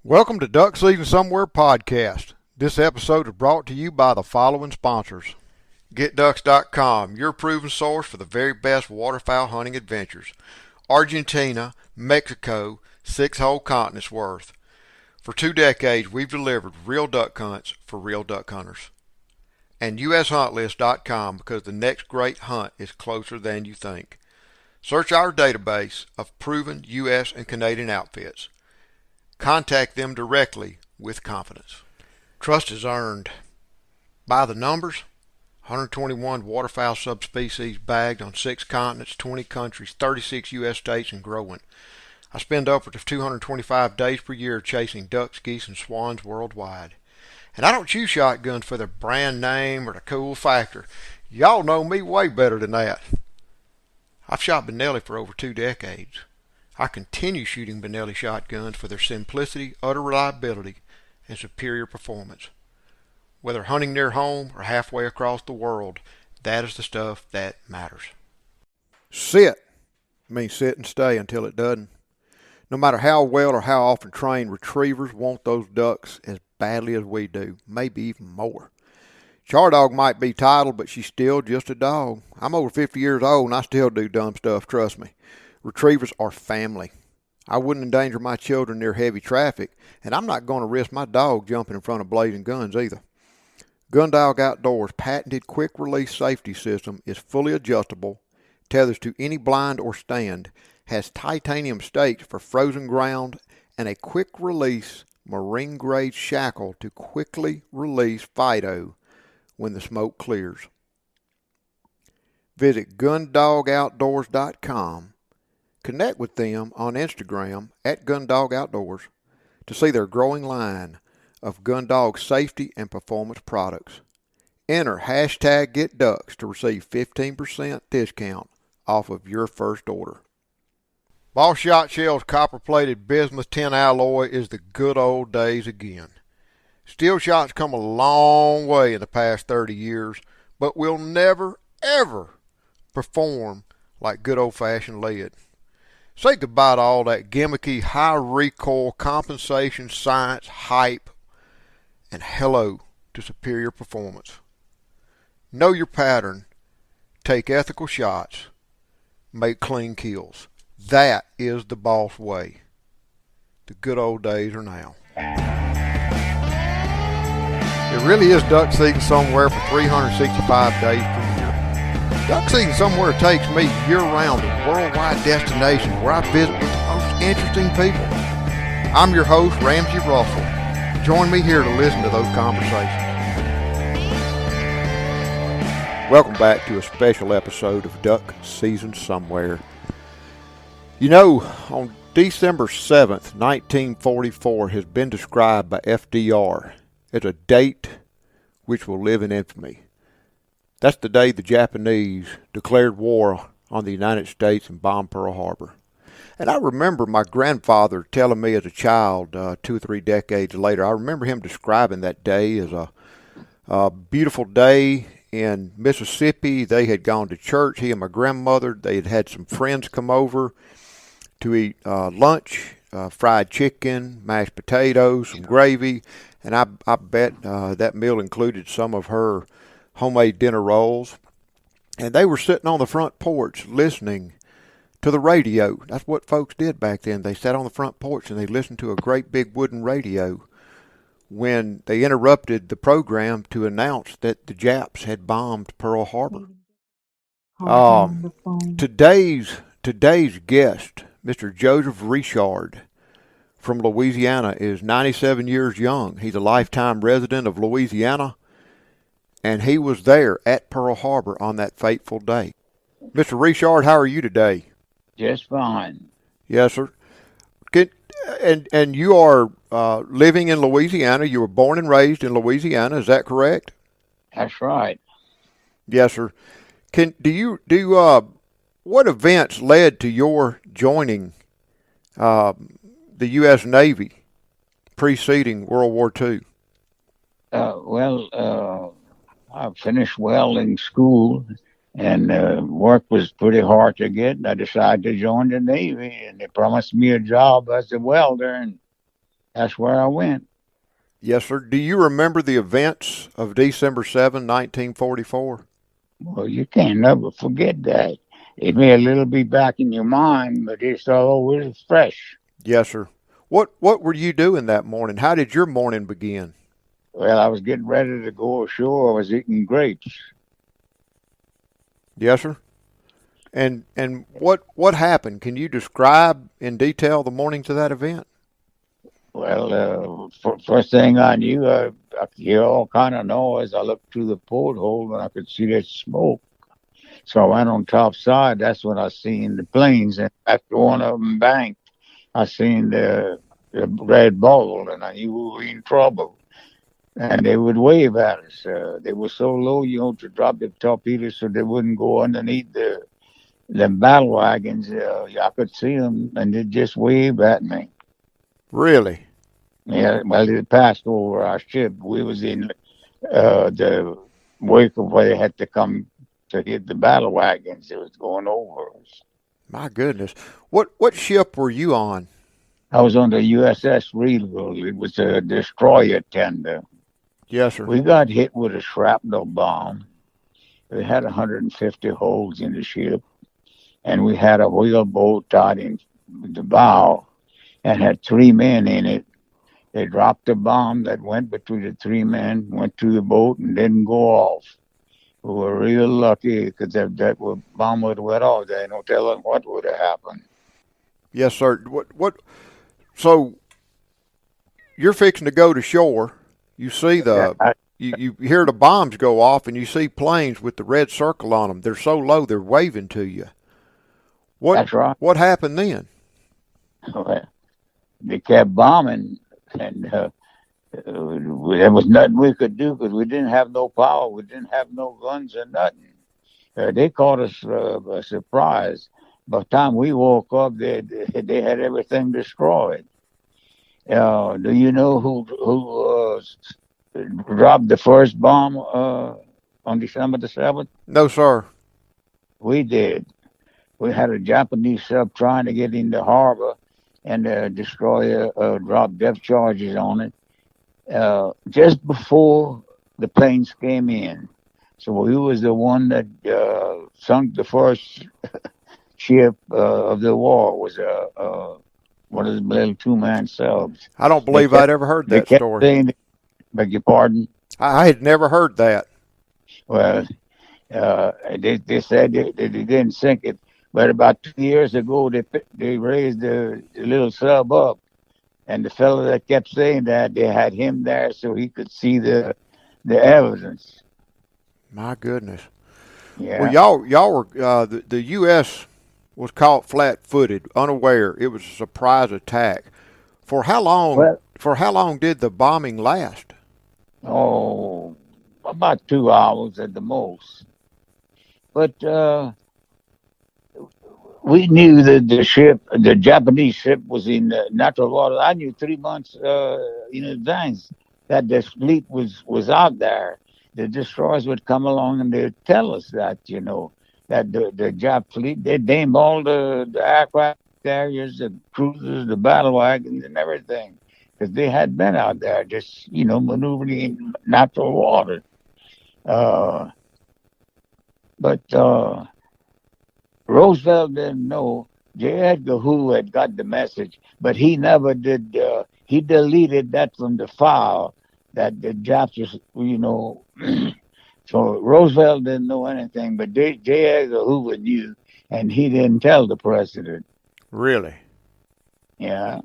Welcome to Duck Season Somewhere podcast. This episode is brought to you by the following sponsors. GetDucks.com, your proven source for the very best waterfowl hunting adventures. Argentina, Mexico, 6 whole continents worth. For 2 decades, we've delivered real duck hunts for real duck hunters. And USHuntList.com, because the next great hunt is closer than you think. Search our database of proven U.S. and Canadian outfits. Contact them directly with confidence. Trust is earned. By the numbers, 121 waterfowl subspecies bagged on 6 continents, 20 countries, 36 U.S. states, and growing. I spend upwards of 225 days per year chasing ducks, geese, and swans worldwide. And I don't choose shotguns for their brand name or the cool factor. Y'all know me way better than that. I've shot Benelli for over 2 decades. I continue shooting Benelli shotguns for their simplicity, utter reliability, and superior performance. Whether hunting near home or halfway across the world, that is the stuff that matters. Sit means sit and stay until it doesn't. No matter how well or how often trained, retrievers want those ducks as badly as we do, maybe even more. Char dog might be titled, but she's still just a dog. I'm over 50 years old and I still do dumb stuff, trust me. Retrievers are family. I wouldn't endanger my children near heavy traffic, and I'm not going to risk my dog jumping in front of blazing guns either. Gundog Outdoors' patented quick-release safety system is fully adjustable, tethers to any blind or stand, has titanium stakes for frozen ground, and a quick-release marine-grade shackle to quickly release Fido when the smoke clears. Visit gundogoutdoors.com. Connect with them on Instagram at Gundog Outdoors to see their growing line of Gundog safety and performance products. Enter hashtag GetDucks to receive 15% discount off of your first order. Boss Shot Shell's copper-plated bismuth tin alloy is the good old days again. Steel shot's come a long way in the past 30 years, but will never, ever perform like good old-fashioned lead. Say goodbye to all that gimmicky, high recoil, compensation, science, hype, and hello to superior performance. Know your pattern, take ethical shots, make clean kills. That is the boss way. The good old days are now. It really is duck season somewhere for 365 days per year. Duck Season Somewhere takes me year-round to worldwide destinations where I visit with the most interesting people. I'm your host, Ramsey Russell. Join me here to listen to those conversations. Welcome back to a special episode of Duck Season Somewhere. You know, on December 7th, 1944 has been described by FDR as a date which will live in infamy. That's the day the Japanese declared war on the United States and bombed Pearl Harbor. And I remember my grandfather telling me as a child, 2 or 3 decades later, I remember him describing that day as a beautiful day in Mississippi. They had gone to church, he and my grandmother. They had had some friends come over to eat lunch, fried chicken, mashed potatoes, some gravy. And I bet that meal included some of her homemade dinner rolls, and they were sitting on the front porch listening to the radio. That's what folks did back then. They sat on the front porch and they listened to a great big wooden radio when they interrupted the program to announce that the Japs had bombed Pearl Harbor. Today's guest, Mr. Joseph Richard from Louisiana, is 97 years young. He's a lifetime resident of Louisiana, and he was there at Pearl Harbor on that fateful day. Mr. Richard, how are you today? Just fine. Yes, sir. And you are living in Louisiana. You were born and raised in Louisiana. Is that correct? That's right. Yes, sir. What events led to your joining the U.S. Navy preceding World War II? I finished welding school, and work was pretty hard to get. I decided to join the Navy, and they promised me a job as a welder, and That's where I went. Yes, sir. Do you remember the events of December 7, 1944? Well, you can't never forget that. It may a little be back in your mind, but it's always fresh. Yes, sir. What were you doing that morning? How did your morning begin? Well, I was getting ready to go ashore. I was eating grapes. Yes, sir. And what happened? Can you describe in detail the morning to that event? Well, first thing I knew, I could hear all kind of noise. I looked through the porthole and I could see that smoke. So I went on top side. That's when I seen the planes. And after one of them banked, I seen the red ball, and I knew we were in trouble. And they would wave at us. They were so low, to drop the torpedoes so they wouldn't go underneath the battle wagons. I could see them, and they just waved at me. Really? Yeah, well, it passed over our ship. We was in the wake of where they had to come to hit the battle wagons. It was going over us. My goodness. What ship were you on? I was on the USS Regal. It was a destroyer tender. Yes, sir. We got hit with a shrapnel bomb. We had 150 holes in the ship, and we had a wheelboat tied in the bow and had three men in it. They dropped a bomb that went between the three men, went to the boat, and didn't go off. We were real lucky because if that bomb would have went off, there ain't no telling what would have happened. Yes, sir. What so you're fixing to go to shore. You see you hear the bombs go off and you see planes with the red circle on them. They're so low they're waving to you. That's right. What happened then? They kept bombing, and there was nothing we could do because we didn't have no power. We didn't have no guns or nothing. They caught us a surprise. By the time we woke up, they had everything destroyed. Do you know who dropped the first bomb on December the 7th? No, sir. We did. We had a Japanese sub trying to get in the harbor, and the destroyer dropped depth charges on it just before the planes came in. So he was the one that sunk the first ship of the war. Was one of the little two-man subs. I don't believe I'd ever heard that story. Saying, beg your pardon? I had never heard that. Well, they said they didn't sink it, but about 2 years ago they raised the little sub up, and the fellow that kept saying that, they had him there so he could see the evidence. My goodness. Yeah. Well, y'all were the U.S. was caught flat-footed, unaware. It was a surprise attack. For how long? Well, for how long did the bombing last? Oh, about 2 hours at the most. But we knew that the Japanese ship, was in natural water. I knew 3 months in advance that the fleet was out there. The destroyers would come along and they'd tell us that, that the Jap fleet, they named all the aircraft carriers, the cruisers, the battle wagons, and everything, because they had been out there just, maneuvering in natural water. But Roosevelt didn't know. J. Edgar Hoover had got the message, but he never did. He deleted that from the file that the Japs was, So Roosevelt didn't know anything, but J. Edgar Hoover knew, and he didn't tell the president. Really? Yeah.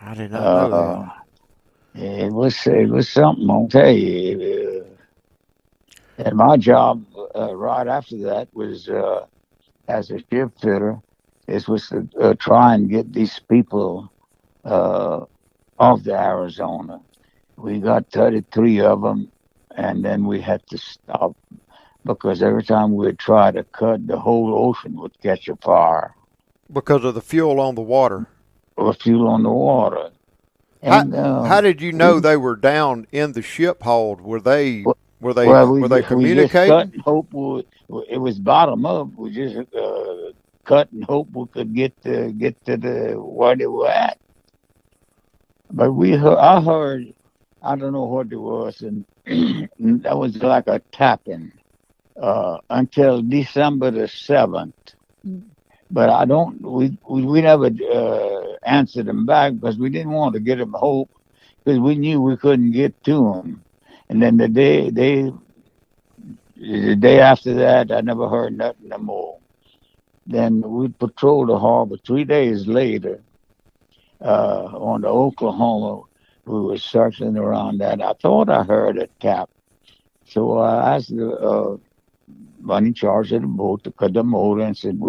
I did not know that. It was something, I'll tell you. And my job right after that was as a ship fitter. This was to try and get these people off the Arizona. We got 33 of them, and then we had to stop because every time we'd try to cut, the whole ocean would catch a fire. Because of the fuel on the water? Or fuel on the water. And, how did you know they were down in the ship hold? Were they communicating? We just cut and hope it was bottom up. We just cut and hope we could get to the where they were at. But I heard, I don't know what it was, and that was like a tapping until December the 7th. But I don't, we never answered them back because we didn't want to get them hope because we knew we couldn't get to them. And then the day after that, I never heard nothing no more. Then we patrolled the harbor 3 days later on the Oklahoma. We were circling around that. I thought I heard a tap. So I asked the one in charge of the boat to cut the motor and said,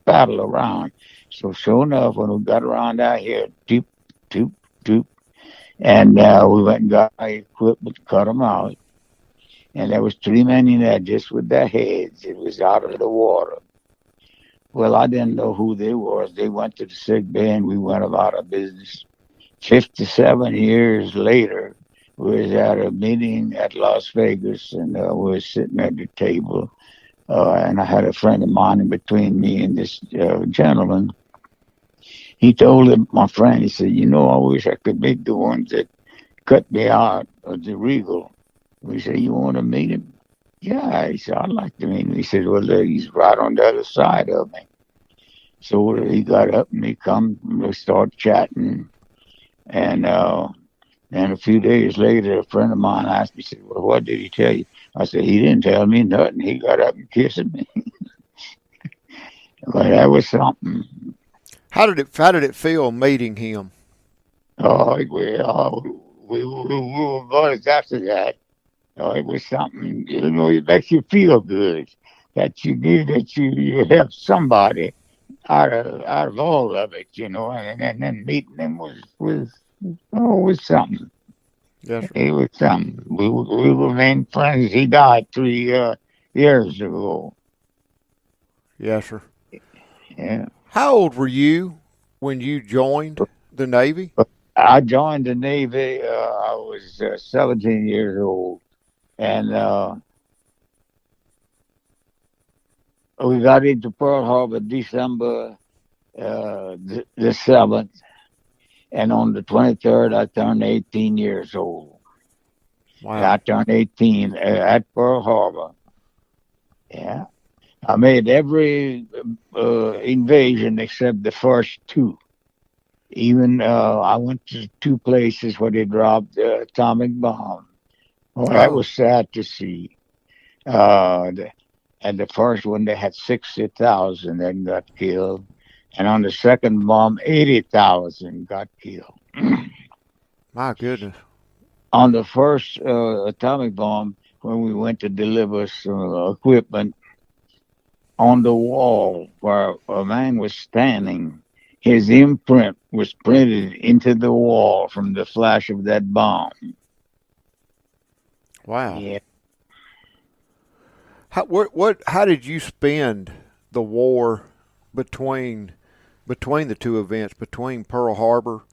paddle around. So sure enough, when we got around out here, doop, doop, doop, and we went and got our equipment, cut them out. And there was 3 men in there just with their heads. It was out of the water. Well, I didn't know who they was. They went to the sick bay and we went about our business. 57 years later, we was at a meeting at Las Vegas and we were sitting at the table. And I had a friend of mine in between me and this gentleman. He told my friend, he said, I wish I could meet the ones that cut me out of the Regal. We said, you want to meet him? Yeah, he said, I'd like to meet him. He said, well, he's right on the other side of me. So he got up and he come and we started chatting. And a few days later, a friend of mine asked me, he said, well, what did he tell you? I said, he didn't tell me nothing. He got up and kissed me. But that was something. How did it feel meeting him? Oh, we were boys after that. Oh, it was something, it makes you feel good that you knew that you helped somebody out of all of it, and then meeting them was something. Yes, sir. It was something. We remained friends. He died 3 years ago. Yes, sir. Yeah. How old were you when you joined the Navy? I joined the Navy. I was 17 years old. And we got into Pearl Harbor December the 7th. And on the 23rd, I turned 18 years old. Wow. And I turned 18 at Pearl Harbor. Yeah. I made every invasion except the first two. Even I went to 2 places where they dropped the atomic bomb. Well, that was sad to see. And the first one, they had 60,000 that got killed. And on the second bomb, 80,000 got killed. My goodness. On the first atomic bomb, when we went to deliver some equipment, on the wall where a man was standing, his imprint was printed into the wall from the flash of that bomb. Wow. Yeah. How did you spend the war between the two events, between Pearl Harbor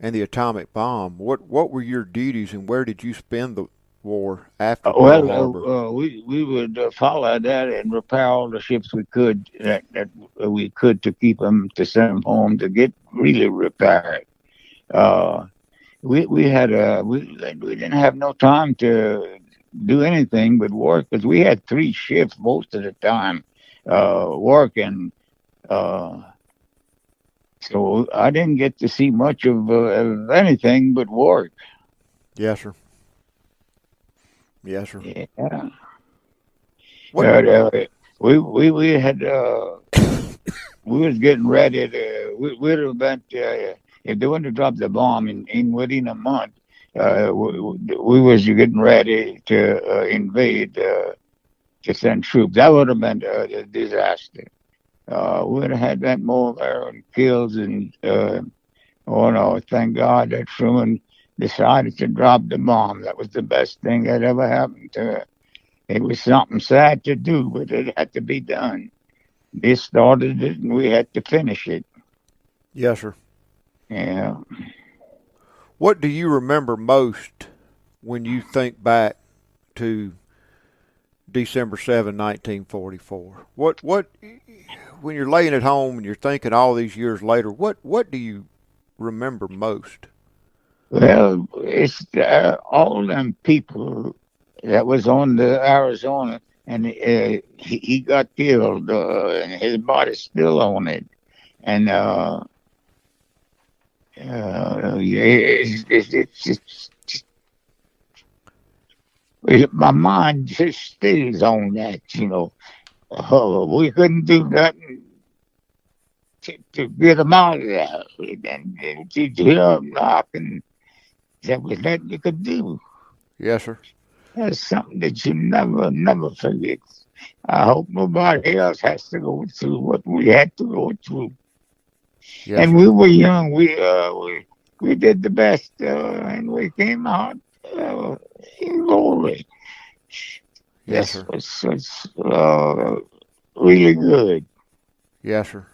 and the atomic bomb? What were your duties and where did you spend the war after Pearl Harbor? We would follow that and repair all the ships we could that we could to keep them, to send them home to get really repaired. We didn't have no time to do anything but work because we had 3 shifts most of the time working. So I didn't get to see much of anything but work. Yes, sir. Yes, sir. Yeah. What? We had we was getting ready to we'd have been if they wouldn't have dropped the bomb in within a month. We was getting ready to invade to send troops. That would have been a disaster. We would have had that more there and kills and oh no! Thank God that Truman decided to drop the bomb. That was the best thing that ever happened to it. It was something sad to do, but it had to be done. They started it, and we had to finish it. Yes, sir. Yeah. What do you remember most when you think back to December 7, 1944? What when you're laying at home and you're thinking all these years later, what do you remember most? Well, it's all them people that was on the Arizona, and he got killed, and his body's still on it. And yeah, my mind just stays on that. We couldn't do nothing to get him out of there. And to hear him knocking, there was nothing you could do. Yes, sir. That's something that you never forget. I hope nobody else has to go through what we had to go through. Yes, And sir. we were young. We did the best, and we came out uh, in glory. Yes, This sir. was really good. Yes, sir.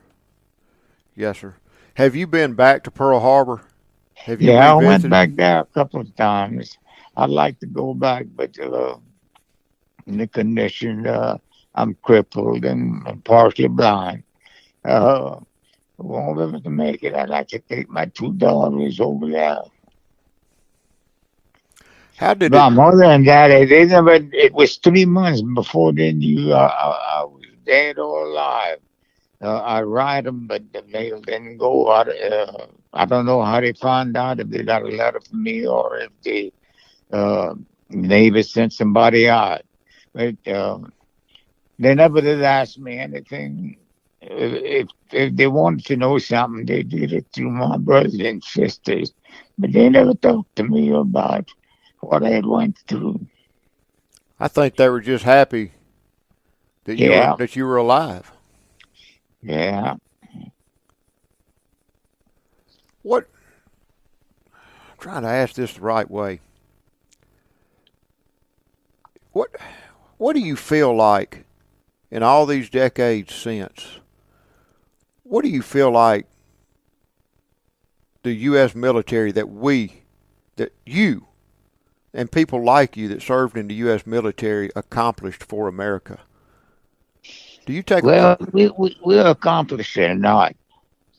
Yes, sir. Have you been back to Pearl Harbor? Have you Yeah, I went revisited? back there a couple of times. I'd like to go back, but in the condition, I'm crippled and I'm partially blind. Uh, won't be able to make it. I'd like to take my two daughters over there. How did it? But more than that, it was 3 months before they knew I was dead or alive. I write them, but the mail didn't go out. I don't know how they found out, if they got a letter from me or if the neighbor sent somebody out. But they never did ask me anything. If they wanted to know something, they did it through my brothers and sisters. But they never talked to me about what I had went through. I think they were just happy that Yeah, you were alive. yeah. What? I'm trying to ask this the right way. What? What do you feel like in all these decades since? What do you feel like the U.S. military that you and people like you that served in the U.S. military accomplished for America? Do you take a Well, we accomplished it or not.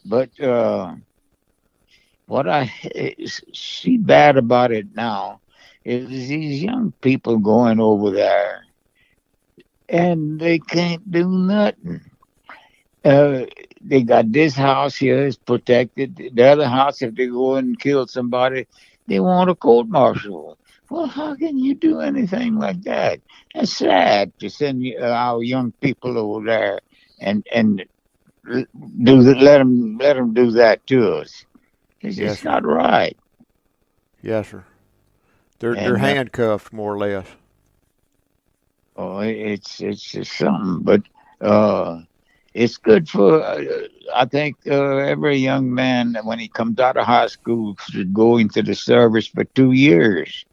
But what I see bad about it now is these young people going over there and they can't do nothing. Uh, they got this house here is protected. The other house, if they go and kill somebody, they want a court martial. Well, how can you do anything like that? It's sad to send our young people over there and let them do that to us. It's yes, just sir. not right. Yes, sir. They're And handcuffed more or less. it's just something, but uh, it's good for. I think every young man when he comes out of high school should go into the service for 2 years.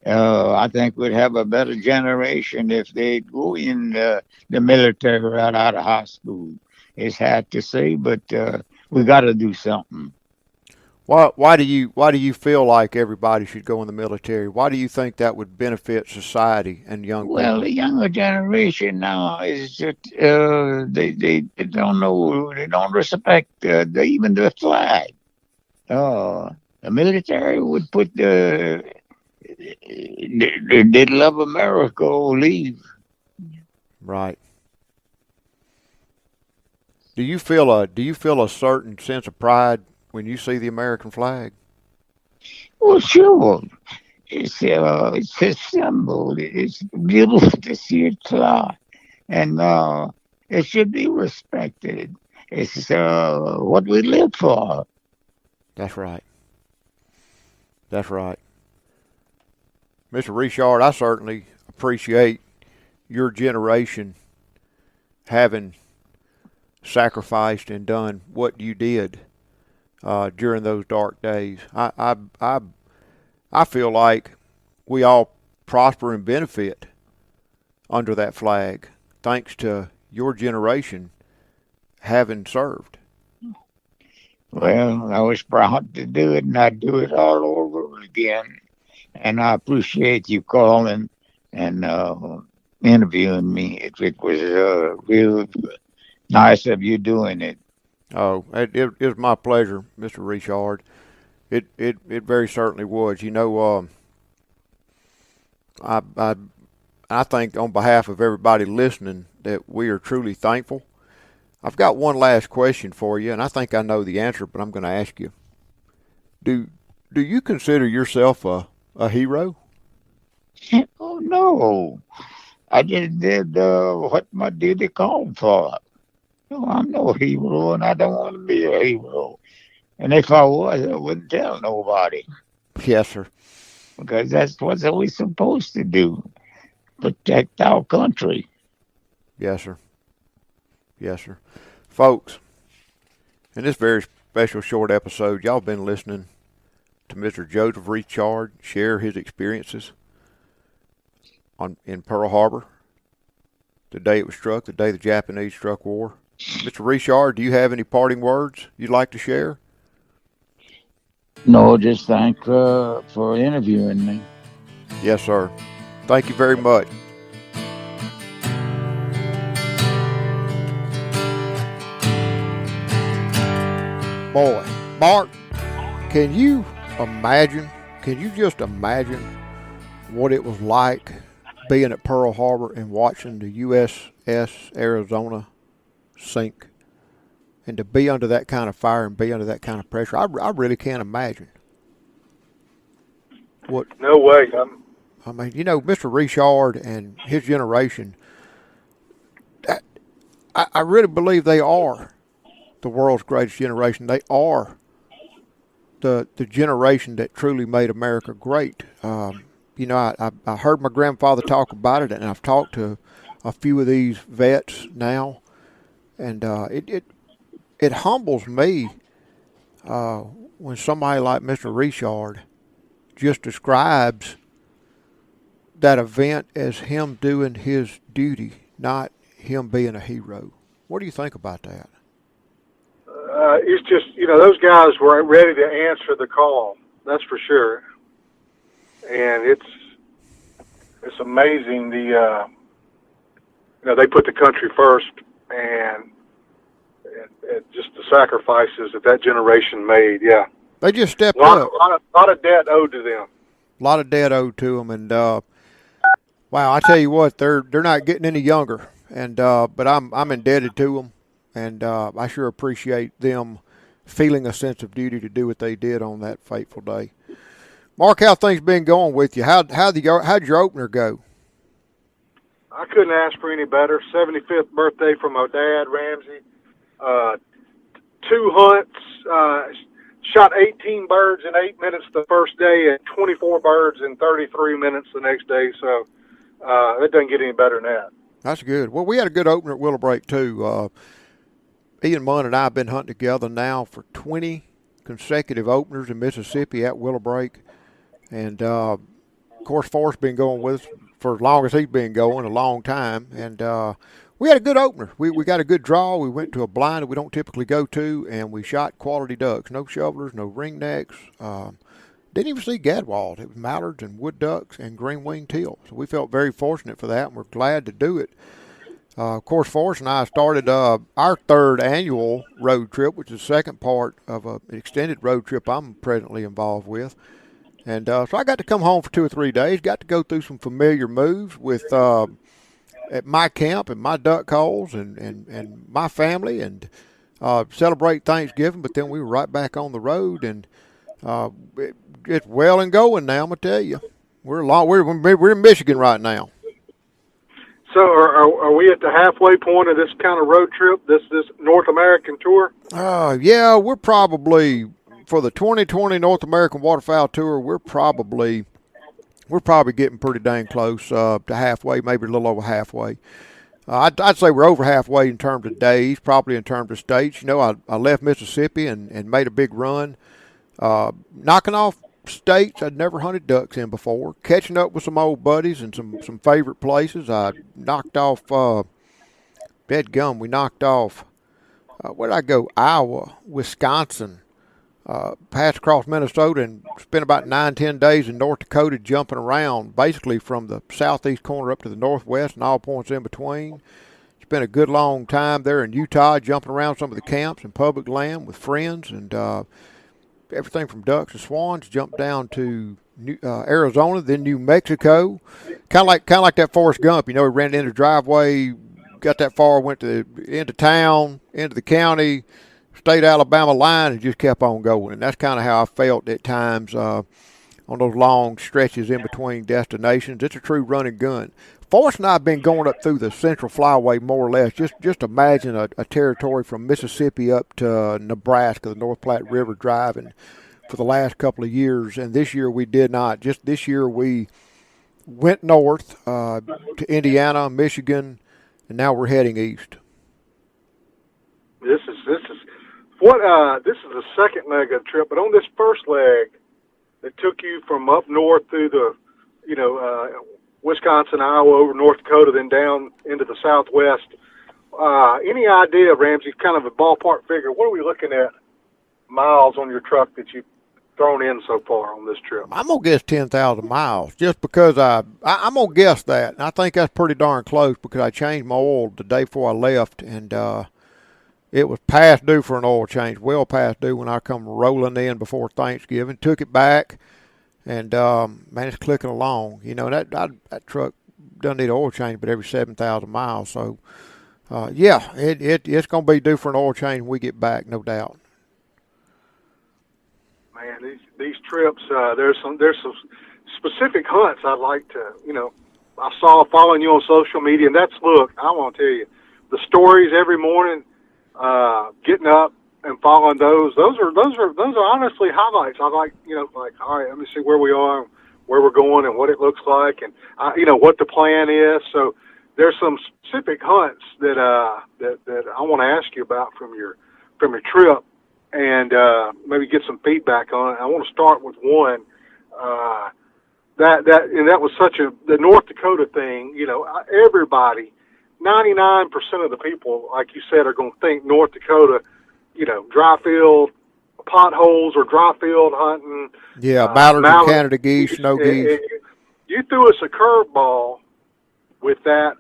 I think we'd have a better generation if they go in the military right out of high school. It's hard to say, but we got to do something. Why do you feel like everybody should go in the military? Why do you think that would benefit society and young Well, people? the younger generation now is just they don't know, they don't respect even the flag. The military would put they love America or leave. Right. Do you feel a certain sense of pride when you see the American flag? Well, sure, it's a symbol. It's beautiful to see it fly, and it should be respected. It's what we live for. That's right. That's right. Mr. Richard, I certainly appreciate your generation having sacrificed and done what you did during those dark days. I feel like we all prosper and benefit under that flag thanks to your generation having served. Well, I was proud to do it, and I'd do it all over again. And I appreciate you calling and interviewing me. It was real nice of you doing it. Oh, it was my pleasure, Mr. Richard. It very certainly was. You know, I I think on behalf of everybody listening that we are truly thankful. I've got one last question for you, and I think I know the answer, but I'm going to ask you. Do do you consider yourself a hero? Oh no, I just did what my duty called for. No, I'm no hero, and I don't want to be a hero. And if I was, I wouldn't tell nobody Yes, sir. because that's what we're supposed to do: protect our country. Yes, sir. Yes, sir. Folks, in this very special short episode, y'all been listening to Mr. Joseph Richard share his experiences in Pearl Harbor, the day it was struck, the day the Japanese struck war. Mr. Richard, do you have any parting words you'd like to share? No, just thank for interviewing me. Yes, sir. Thank you very much. Boy, Mark, can you imagine? Can you just imagine what it was like being at Pearl Harbor and watching the USS Arizona sink? And to be under that kind of fire and be under that kind of pressure, I really can't imagine. What No way. I mean, you know, Mr. Richard and his generation, I really believe they are the world's greatest generation. They are the generation that truly made America great. You know, I heard my grandfather talk about it, and I've talked to a few of these vets now, and it humbles me when somebody like Mr. Richard just describes that event as him doing his duty, not him being a hero. What do you think about that? It's just, those guys were ready to answer the call. That's for sure. And it's amazing they put the country first, and just the sacrifices that generation made. Yeah. They just stepped a lot, up. A lot of debt owed to them. A lot of debt owed to them, and wow, I tell you what, they're not getting any younger, and but I'm indebted to them, and I sure appreciate them feeling a sense of duty to do what they did on that fateful day. Mark, how things been going with you? How'd your opener go? I couldn't ask for any better. 75th birthday from my dad, Ramsey. 2 hunts. Shot 18 birds in 8 minutes the first day and 24 birds in 33 minutes the next day. So it doesn't get any better than that. That's good. Well, we had a good opener at Willow Break, too. Ian Munn and I have been hunting together now for 20 consecutive openers in Mississippi at Willow Break. And, of course, Forrest's been going with us for as long as he's been going, a long time. And we had a good opener. We got a good draw. We went to a blind that we don't typically go to, and we shot quality ducks. No shovelers, no ringnecks. Didn't even see gadwalls. It was mallards and wood ducks and green-winged teal. So we felt very fortunate for that, and we're glad to do it. Of course, Forrest and I started our third annual road trip, which is the second part of an extended road trip I'm presently involved with. And so I got to come home for 2 or 3 days, got to go through some familiar moves with at my camp and my duck holes and my family, and celebrate Thanksgiving. But then we were right back on the road, and it's well and going now. I'm gonna tell you, we're in Michigan right now. So are we at the halfway point of this kind of road trip? This North American tour? Yeah, we're probably for the 2020 North American Waterfowl Tour. We're probably getting pretty dang close to halfway, maybe a little over halfway. I'd say we're over halfway in terms of days, probably in terms of states. You know, I left Mississippi and made a big run, knocking off states I'd never hunted ducks in before, catching up with some old buddies and some favorite places. I knocked off, we knocked off, where did I go? Iowa, Wisconsin, passed across Minnesota and spent about 9-10 days in North Dakota jumping around, basically from the southeast corner up to the northwest and all points in between. Spent a good long time there in Utah jumping around some of the camps and public land with friends, and everything from ducks to swans, jumped down to Arizona, then New Mexico. Kind of like that Forrest Gump. You know, he ran into the driveway, got that far, went to into town, into the county, state Alabama line, and just kept on going. And that's kind of how I felt at times on those long stretches in between destinations. It's a true run and gun. Forrest and I have been going up through the Central Flyway more or less. Just imagine a territory from Mississippi up to Nebraska, the North Platte River, driving for the last couple of years. And this year we did not. Just this year we went north to Indiana, Michigan, and now we're heading east. This is the second leg of the trip, but on this first leg that took you from up north through the, Wisconsin, Iowa, over North Dakota, then down into the Southwest. Any idea, Ramsey, kind of a ballpark figure? What are we looking at miles on your truck that you've thrown in so far on this trip? I'm gonna guess 10,000 miles, just because I'm gonna guess that. And I think that's pretty darn close because I changed my oil the day before I left, and it was past due for an oil change, well past due when I come rolling in before Thanksgiving. Took it back. And, man, it's clicking along. You know, that truck doesn't need an oil change but every 7,000 miles. So, it's going to be due for an oil change when we get back, no doubt. Man, these trips, there's some specific hunts I'd like to, I saw following you on social media, and look, I want to tell you, the stories every morning, getting up and following those are honestly highlights. I like, all right, let me see where we are, where we're going, and what it looks like, and what the plan is. So there's some specific hunts that I want to ask you about from your trip, and maybe get some feedback on it. I want to start with one that was the North Dakota thing. Everybody, 99% of the people, like you said, are going to think North Dakota, dry field potholes or dry field hunting. Yeah, mallard and Canada geese, snow geese. You threw us a curveball with that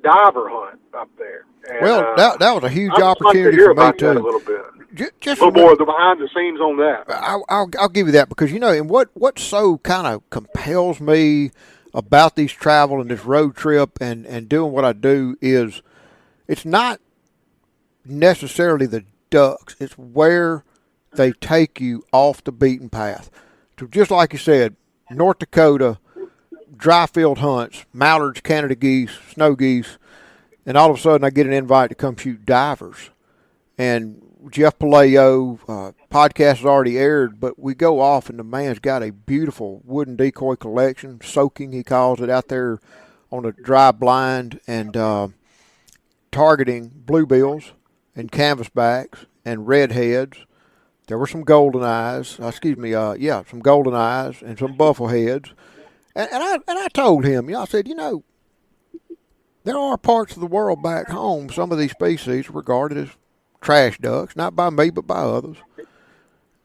diver hunt up there. And, well, that was a huge opportunity for me too. A little bit, just a little more of the behind the scenes on that. I'll give you that because and what so kind of compels me about these travel and this road trip and doing what I do is it's not necessarily the ducks, it's where they take you off the beaten path. So just like you said, North Dakota, dry field hunts, mallards, Canada geese, snow geese, and all of a sudden I get an invite to come shoot divers. And Jeff Palayo, podcast has already aired, but we go off and the man's got a beautiful wooden decoy collection, soaking he calls it, out there on a dry blind, and targeting bluebills and canvasbacks and redheads. There were some golden eyes. Some golden eyes and some buffleheads. And I told him, I said, there are parts of the world back home, some of these species are regarded as trash ducks, not by me but by others.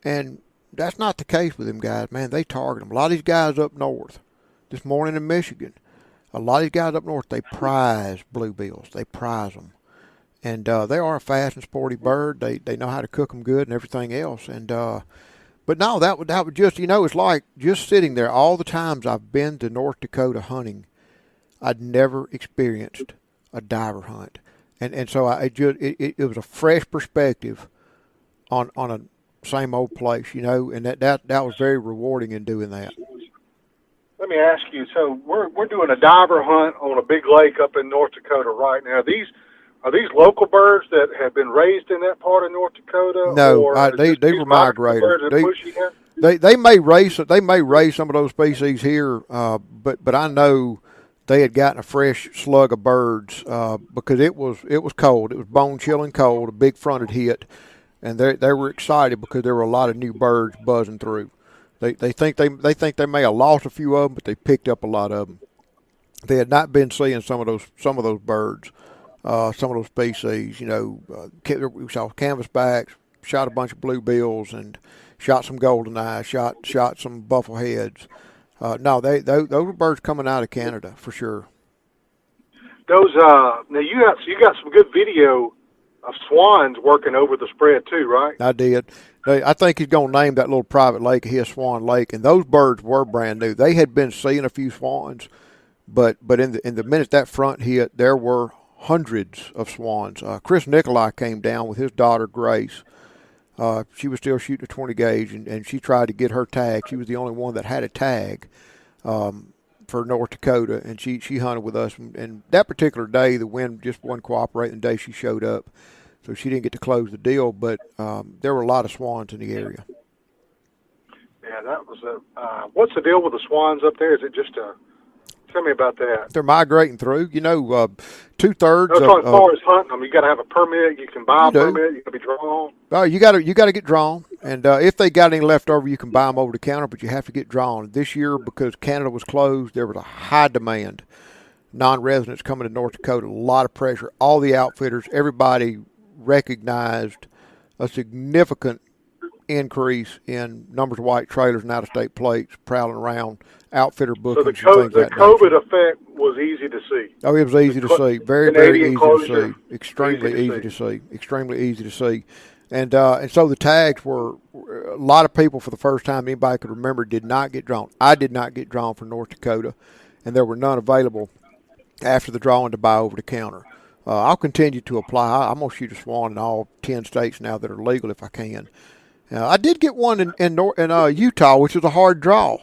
And that's not the case with them guys, man. They target them. A lot of these guys up north, this morning in Michigan, a lot of these guys up north, they prize bluebills. They prize them. And they are a fast and sporty bird. They know how to cook them good and everything else. And but no, that would just, it's like just sitting there. All the times I've been to North Dakota hunting, I'd never experienced a diver hunt. And so it was a fresh perspective on a same old place, and that was very rewarding in doing that. Let me ask you, so we're doing a diver hunt on a big lake up in North Dakota right now. Are these local birds that have been raised in that part of North Dakota? No, they were migrators. They may raise some of those species here, but I know they had gotten a fresh slug of birds because it was cold. It was bone chilling cold. A big front had hit, and they were excited because there were a lot of new birds buzzing through. They think they may have lost a few of them, but they picked up a lot of them. They had not been seeing some of those birds. Some of those species, we saw canvasbacks, shot a bunch of bluebills, and shot some golden eyes, shot some buffleheads. No, those were birds coming out of Canada for sure. Those now you got some good video of swans working over the spread too, right? I did. I think he's going to name that little private lake his Swan Lake, and those birds were brand new. They had been seeing a few swans, but in the minute that front hit, there were hundreds of swans. Chris Nicolai came down with his daughter Grace. She was still shooting a 20 gauge, and she tried to get her tag. She was the only one that had a tag for North Dakota, and she hunted with us. And that particular day, the wind just wasn't cooperating the day she showed up, so she didn't get to close the deal. But there were a lot of swans in the area. Yeah, that was what's the deal with the swans up there? Is it just tell me about that. They're migrating through. 2/3. As far as hunting them, you got to have a permit. You can buy a permit. You got to be drawn. Oh, you got to get drawn, and if they got any left over, you can buy them over the counter. But you have to get drawn. This year, because Canada was closed, there was a high demand. Non-residents coming to North Dakota, a lot of pressure. All the outfitters, everybody recognized a significant increase in numbers of white trailers and out-of-state plates prowling around, outfitter bookings. So the COVID effect was easy to see. Oh, it was easy to see. Very, very easy to see. Extremely easy to see. Extremely easy to see. And so the tags were, a lot of people for the first time anybody could remember did not get drawn. I did not get drawn for North Dakota, and there were none available after the drawing to buy over the counter. I'll continue to apply. I'm going to shoot a swan in all 10 states now that are legal if I can. I did get one in Utah, which was a hard draw.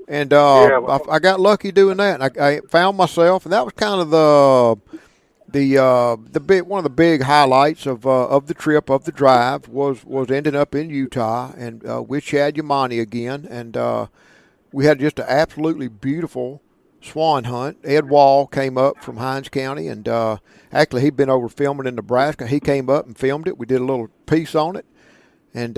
And I got lucky doing that. And I found myself, and that was kind of the one of the big highlights of the trip, of the drive, was ending up in Utah and with Chad Yamani again. And we had just an absolutely beautiful swan hunt. Ed Wall came up from Hinds County, and actually he'd been over filming in Nebraska. He came up and filmed it. We did a little piece on it. And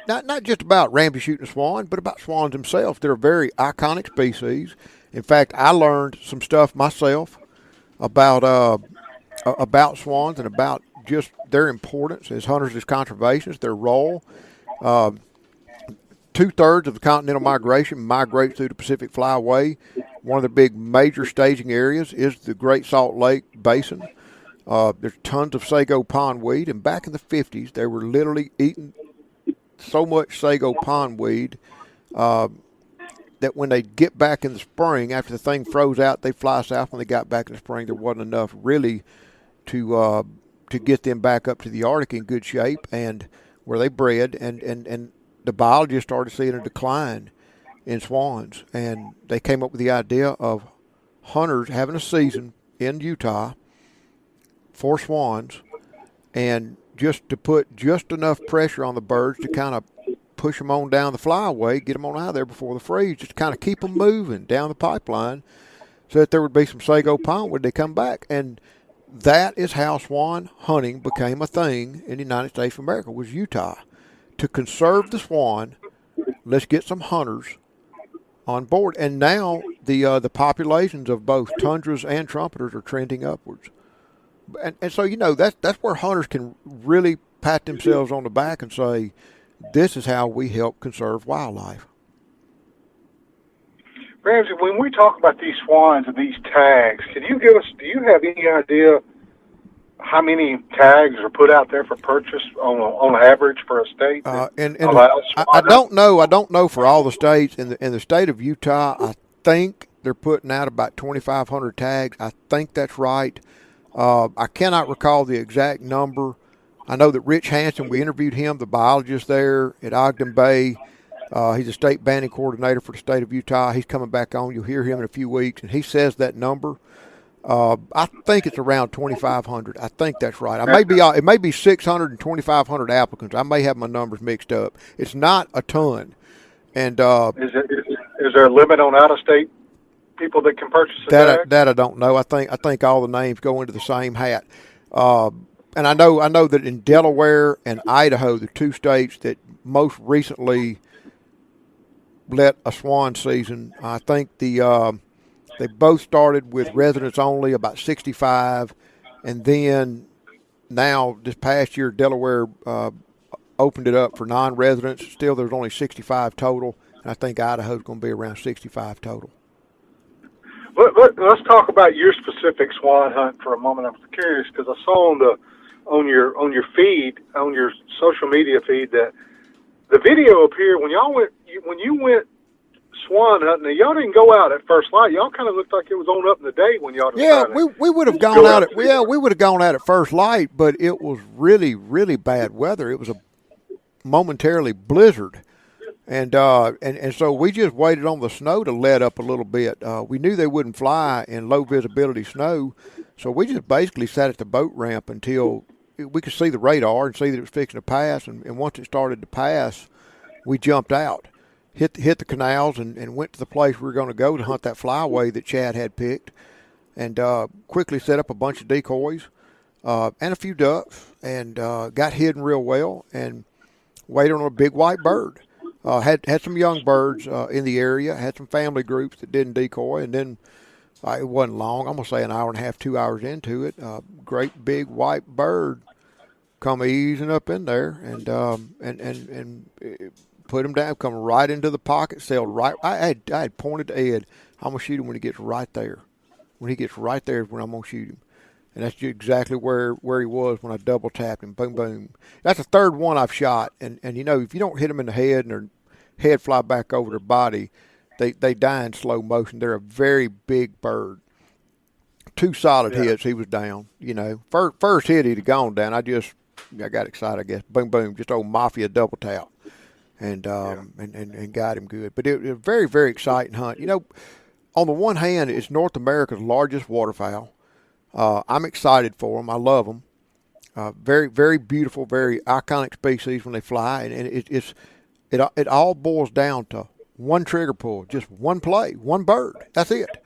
not just about Ramsey shooting a swan, but about swans themselves. They're a very iconic species. In fact, I learned some stuff myself about swans and about just their importance as hunters, as conservationists, their role. 2/3 of the continental migration migrates through the Pacific Flyway. One of the big major staging areas is the Great Salt Lake Basin. There's tons of sago pondweed, and back in the 50s, they were literally eating so much sago pondweed that when they get back in the spring, after the thing froze out, they fly south. When they got back in the spring, there wasn't enough really to get them back up to the Arctic in good shape, and where they bred, and the biologists started seeing a decline in swans, and they came up with the idea of hunters having a season in Utah for swans, and just to put just enough pressure on the birds to kind of push them on down the flyway, get them on out of there before the freeze, just to kind of keep them moving down the pipeline so that there would be some sago pond when they come back. And that is how swan hunting became a thing in the United States of America, was Utah. To conserve the swan, let's get some hunters on board. And now the populations of both tundras and trumpeters are trending upwards. And so, that's where hunters can really pat themselves on the back and say, this is how we help conserve wildlife. Ramsey, when we talk about these swans and these tags, do you have any idea how many tags are put out there for purchase on average for a state? I don't know. I don't know for all the states. In the state of Utah, I think they're putting out about 2,500 tags. I think that's right. I cannot recall the exact number. I know that Rich Hansen, we interviewed him, the biologist there at Ogden Bay. He's a state banding coordinator for the state of Utah. He's coming back on. You'll hear him in a few weeks, and he says that number. I think it's around 2,500. I think that's right. It may be 600 and 2,500 applicants. I may have my numbers mixed up. It's not a ton. And is there a limit on out-of-state people that can purchase a tag? That I don't know. I think all the names go into the same hat. And I know that in Delaware and Idaho, the two states that most recently let a swan season, I think they both started with residents only, about 65, and then now this past year Delaware opened it up for non-residents. Still, there's only 65 total, and I think Idaho's going to be around 65 total. Let's talk about your specific swan hunt for a moment. I'm curious because I saw on your feed, on your social media feed, that the video appeared when y'all went, when you went swan hunting. Y'all didn't go out at first light. Y'all kind of looked like it was on up in the day when y'all decided. Yeah, we would have gone out at we would have gone out at first light, but it was really, really bad weather. It was a momentarily blizzard. And so we just waited on the snow to let up a little bit. We knew they wouldn't fly in low visibility snow, so we just basically sat at the boat ramp until we could see the radar and see that it was fixing to pass. And once it started to pass, we jumped out, hit the canals, and went to the place we were going to go to hunt that flyway that Chad had picked, and quickly set up a bunch of decoys and a few ducks, and got hidden real well, and waited on a big white bird. Had some young birds in the area, had some family groups that didn't decoy, and then it wasn't long. I'm going to say an hour and a half, 2 hours into it, great big white bird come easing up in there and put him down, come right into the pocket, sailed right. I had pointed to Ed, I'm going to shoot him when he gets right there. When he gets right there is when I'm going to shoot him. And that's exactly where he was when I double tapped him. Boom, boom. That's the third one I've shot. And you know, if you don't hit them in the head and their head fly back over their body, they die in slow motion. They're a very big bird. 2 solid hits, he was down. You know, first hit he'd have gone down. I got excited, I guess. Boom, boom, just old mafia double tap, and got him good. But it was a very, very exciting hunt. You know, on the one hand, it's North America's largest waterfowl. I'm excited for them. I love them. Very, very beautiful, very iconic species when they fly, and it all boils down to one trigger pull, just one play, one bird. That's it.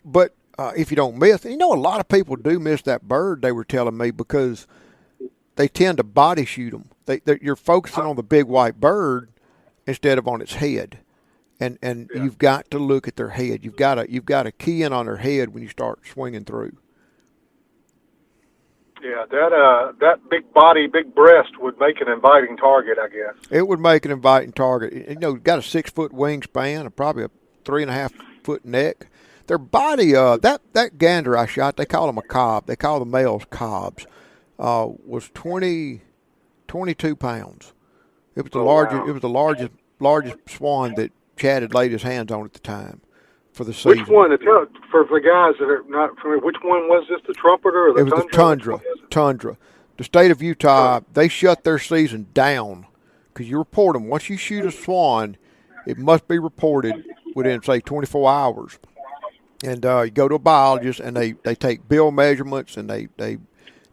But if you don't miss, you know, a lot of people do miss that bird. They were telling me because they tend to body shoot them. You're focusing on the big white bird instead of on its head, and you've got to look at their head. You've got to key in on their head when you start swinging through. Yeah, that big body, big breast would make an inviting target, I guess. It would make an inviting target. You know, got a 6-foot wingspan, probably a 3.5-foot neck. Their body, that gander I shot, they call them a cob. They call the males cobs. Was 22 pounds. It was the largest. Wow. It was the largest swan that Chad had laid his hands on at the time for the season. Which one? For the guys that are not familiar, which one was this? The trumpeter or the tundra? It was the tundra. The state of Utah, they shut their season down because you report them. Once you shoot a swan, it must be reported within, say, 24 hours. And you go to a biologist, and they take bill measurements, and they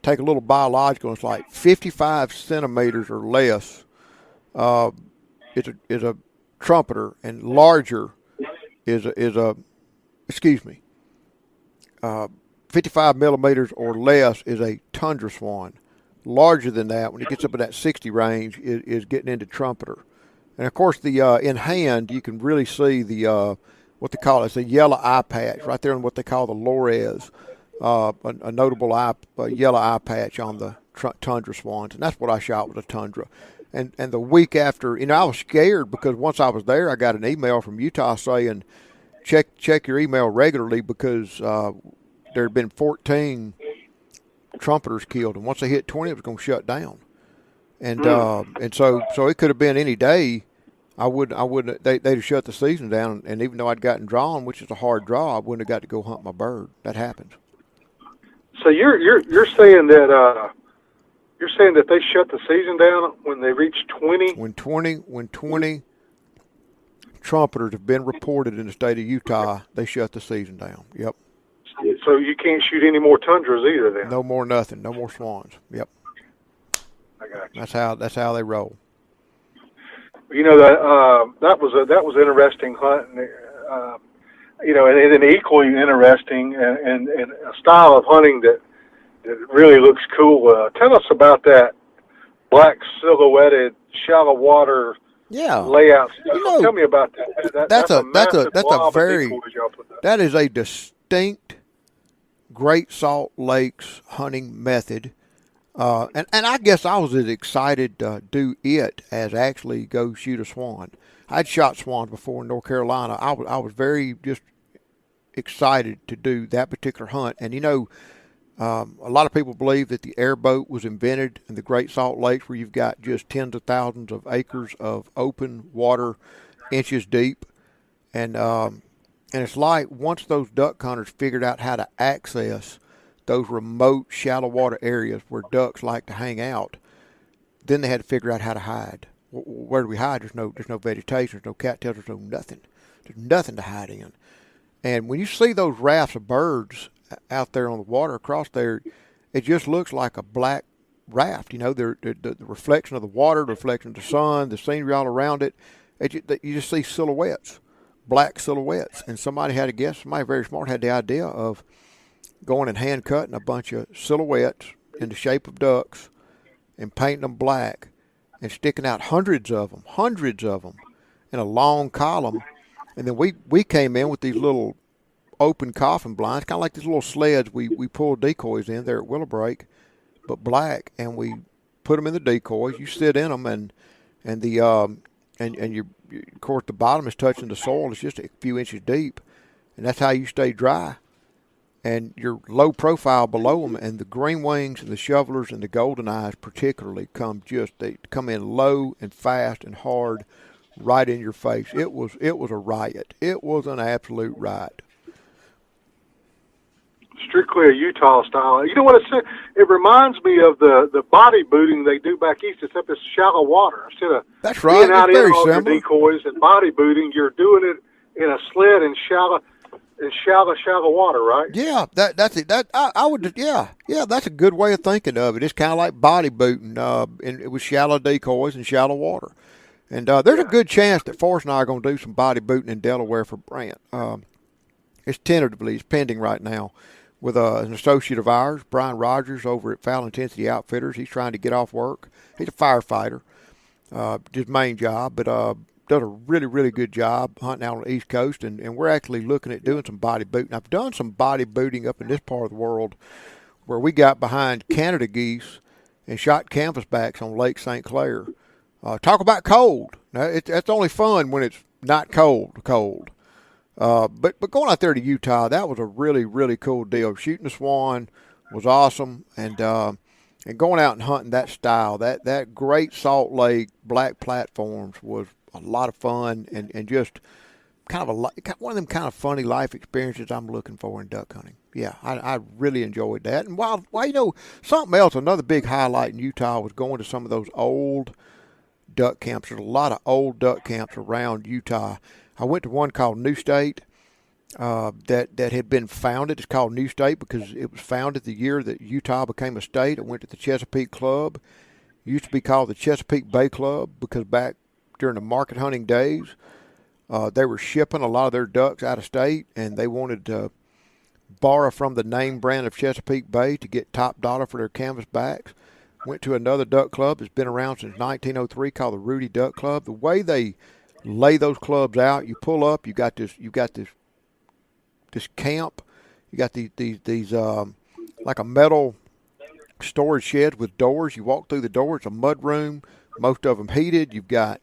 take a little biological. And it's like 55 centimeters or less. Is a trumpeter, and larger is a 55 millimeters or less is a tundra swan. Larger than that, when it gets up in that 60 range, is getting into trumpeter. And of course, the in hand, you can really see the what they call it. It's a yellow eye patch right there in what they call the lores, a notable yellow eye patch on the tundra swans, and that's what I shot with a tundra. And the week after, you know, I was scared because once I was there, I got an email from Utah saying, check your email regularly because there had been 14 trumpeters killed, and once they hit 20, it was going to shut down. And so it could have been any day. I wouldn't. They'd have shut the season down, and even though I'd gotten drawn, which is a hard draw, I wouldn't have got to go hunt my bird. That happens. So you're saying that. You're saying that they shut the season down when they reach 20? When 20 trumpeters have been reported in the state of Utah, they shut the season down. Yep. So you can't shoot any more tundras either then? No more nothing. No more swans. Yep. I got you. That's how they roll. You know, that was an interesting hunt, and, you know, and equally interesting and a style of hunting that really looks cool. Tell us about that black silhouetted shallow water layout. You know, tell me about that. That is a distinct Great Salt Lakes hunting method. And I guess I was as excited to do it as actually go shoot a swan. I'd shot swans before in North Carolina. I was very just excited to do that particular hunt. And, you know, A lot of people believe that the airboat was invented in the Great Salt Lakes, where you've got just tens of thousands of acres of open water, inches deep, and it's like once those duck hunters figured out how to access those remote, shallow water areas where ducks like to hang out, then they had to figure out how to hide. Where do we hide? There's no vegetation, there's no cattails, there's no nothing. There's nothing to hide in. And when you see those rafts of birds out there on the water across there, it just looks like a black raft. You know, the reflection of the water, the reflection of the sun, the scenery all around it. You just see silhouettes, black silhouettes. And somebody very smart, had the idea of going and hand cutting a bunch of silhouettes in the shape of ducks and painting them black and sticking out hundreds of them in a long column. And then we came in with these little open coffin blinds, kind of like these little sleds we pull decoys in there at Willowbreak, but black, and we put them in the decoys. You sit in them, and you, of course, the bottom is touching the soil. It's just a few inches deep, and that's how you stay dry. And you're low profile below them, and the green wings and the shovelers and the golden eyes particularly they come in low and fast and hard, right in your face. It was a riot. It was an absolute riot. Strictly a Utah style. You know what it reminds me of the body booting they do back east, except it's shallow water. Instead of that's right. being out it's in very all similar. your decoys and body booting, you're doing it in a sled in shallow water, right? Yeah, that's it. I would yeah, that's a good way of thinking of it. It's kind of like body booting, and it was shallow decoys and shallow water. And there's a good chance that Forrest and I are going to do some body booting in Delaware for Brant. It's pending right now with an associate of ours, Brian Rogers, over at Foul Intensity Outfitters. He's trying to get off work. He's a firefighter, his main job, but does a really, really good job hunting out on the East Coast, and we're actually looking at doing some body booting. I've done some body booting up in this part of the world where we got behind Canada geese and shot canvasbacks on Lake St. Clair. Talk about cold. Now, that's only fun when it's not cold. But going out there to Utah, that was a really, really cool deal. Shooting the swan was awesome, and going out and hunting that style, that Great Salt Lake black platforms was a lot of fun, and just kind of one of them kind of funny life experiences I'm looking for in duck hunting. Yeah, I really enjoyed that. And while something else, another big highlight in Utah was going to some of those old duck camps. There's a lot of old duck camps around Utah. I went to one called New State that had been founded. It's called New State because it was founded the year that Utah became a state. I went to the Chesapeake Club. It used to be called the Chesapeake Bay Club because back during the market hunting days, they were shipping a lot of their ducks out of state, and they wanted to borrow from the name brand of Chesapeake Bay to get top dollar for their canvasbacks. Went to another duck club that's been around since 1903 called the Rudy Duck Club. The way they lay those clubs out, you pull up, you got this camp, you got these like a metal storage shed with doors. You walk through the door, it's a mud room, most of them heated. You've got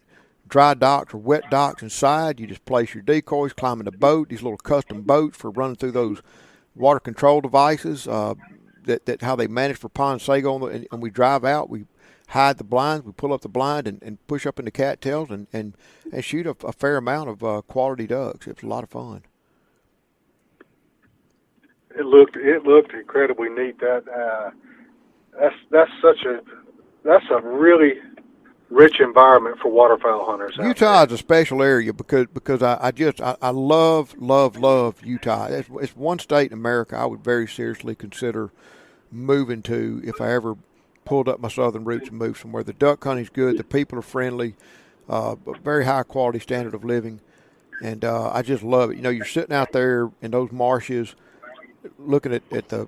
dry docks or wet docks inside. You just place your decoys, climb in the boat, these little custom boats for running through those water control devices. That how they manage for Pond Sago, and we drive out, we hide the blinds, we pull up the blind and push up into cattails and shoot a fair amount of quality ducks. It was a lot of fun. It looked incredibly neat. That's a really rich environment for waterfowl hunters. Utah is a special area because I love Utah. It's one state in America I would very seriously consider moving to if I ever pulled up my southern roots and moved somewhere. The duck hunting's good, the people are friendly, very high quality standard of living, and I just love it. You know, you're sitting out there in those marshes, looking at the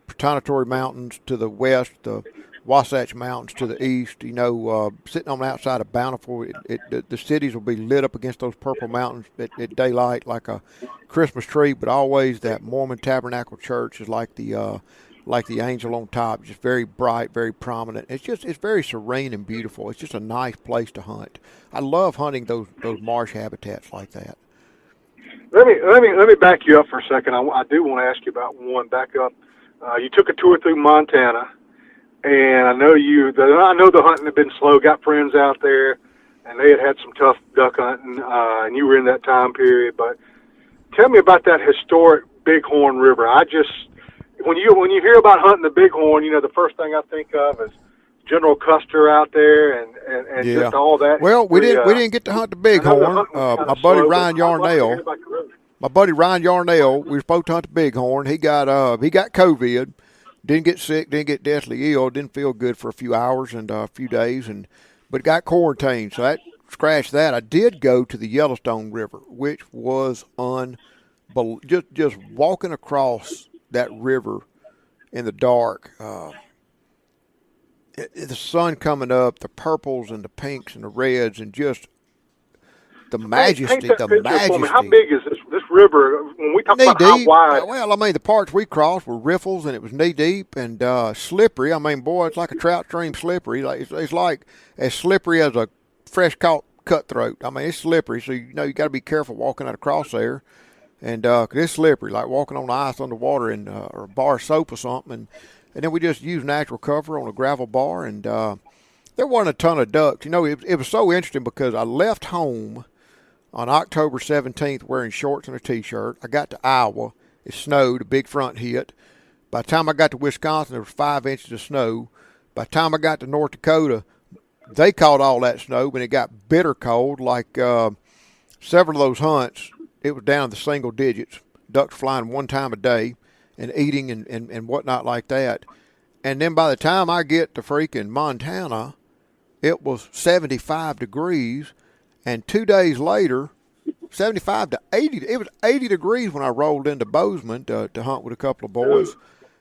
Promontory Mountains to the west, the Wasatch Mountains to the east. You know, sitting on the outside of Bountiful, the cities will be lit up against those purple mountains at daylight like a Christmas tree. But always that Mormon Tabernacle Church is like the angel on top, just very bright, very prominent. It's very serene and beautiful. It's just a nice place to hunt. I love hunting those marsh habitats like that. Let me back you up for a second. I do want to ask you about one. Back up. You took a tour through Montana, and I know the hunting had been slow. Got friends out there, and they had some tough duck hunting, and you were in that time period. But tell me about that historic Bighorn River. When you hear about hunting the Bighorn, the first thing I think of is General Custer out there and just all that. Well, we didn't get to hunt the Bighorn. My buddy Ryan Yarnell. My buddy Ryan Yarnell, we were supposed to hunt the Bighorn. He got COVID, didn't get sick, didn't get deathly ill, didn't feel good for a few hours and a few days, but got quarantined. So that scratched that. I did go to the Yellowstone River, which was unbelievable. Just walking across that river in the dark, the sun coming up, the purples and the pinks and the reds, and just the majesty. Paint that picture for me. How big is this river? When we talk knee about deep, how wide? Well, I mean, the parts we crossed were riffles, and it was knee deep and slippery. I mean, boy, it's like a trout stream slippery. It's like as slippery as a fresh caught cutthroat. I mean, it's slippery, so you got to be careful walking across there. And 'cause it's slippery, like walking on the ice underwater in or a bar of soap or something. And then we just used natural cover on a gravel bar, and there wasn't a ton of ducks. It was so interesting because I left home on October 17th wearing shorts and a T-shirt. I got to Iowa. It snowed. A big front hit. By the time I got to Wisconsin, there was 5 inches of snow. By the time I got to North Dakota, they caught all that snow, but it got bitter cold. Like several of those hunts, it was down to the single digits. Ducks flying one time a day and eating and whatnot like that. And then by the time I get to freaking Montana, it was 75 degrees. And 2 days later, 75 to 80. It was 80 degrees when I rolled into Bozeman to hunt with a couple of boys.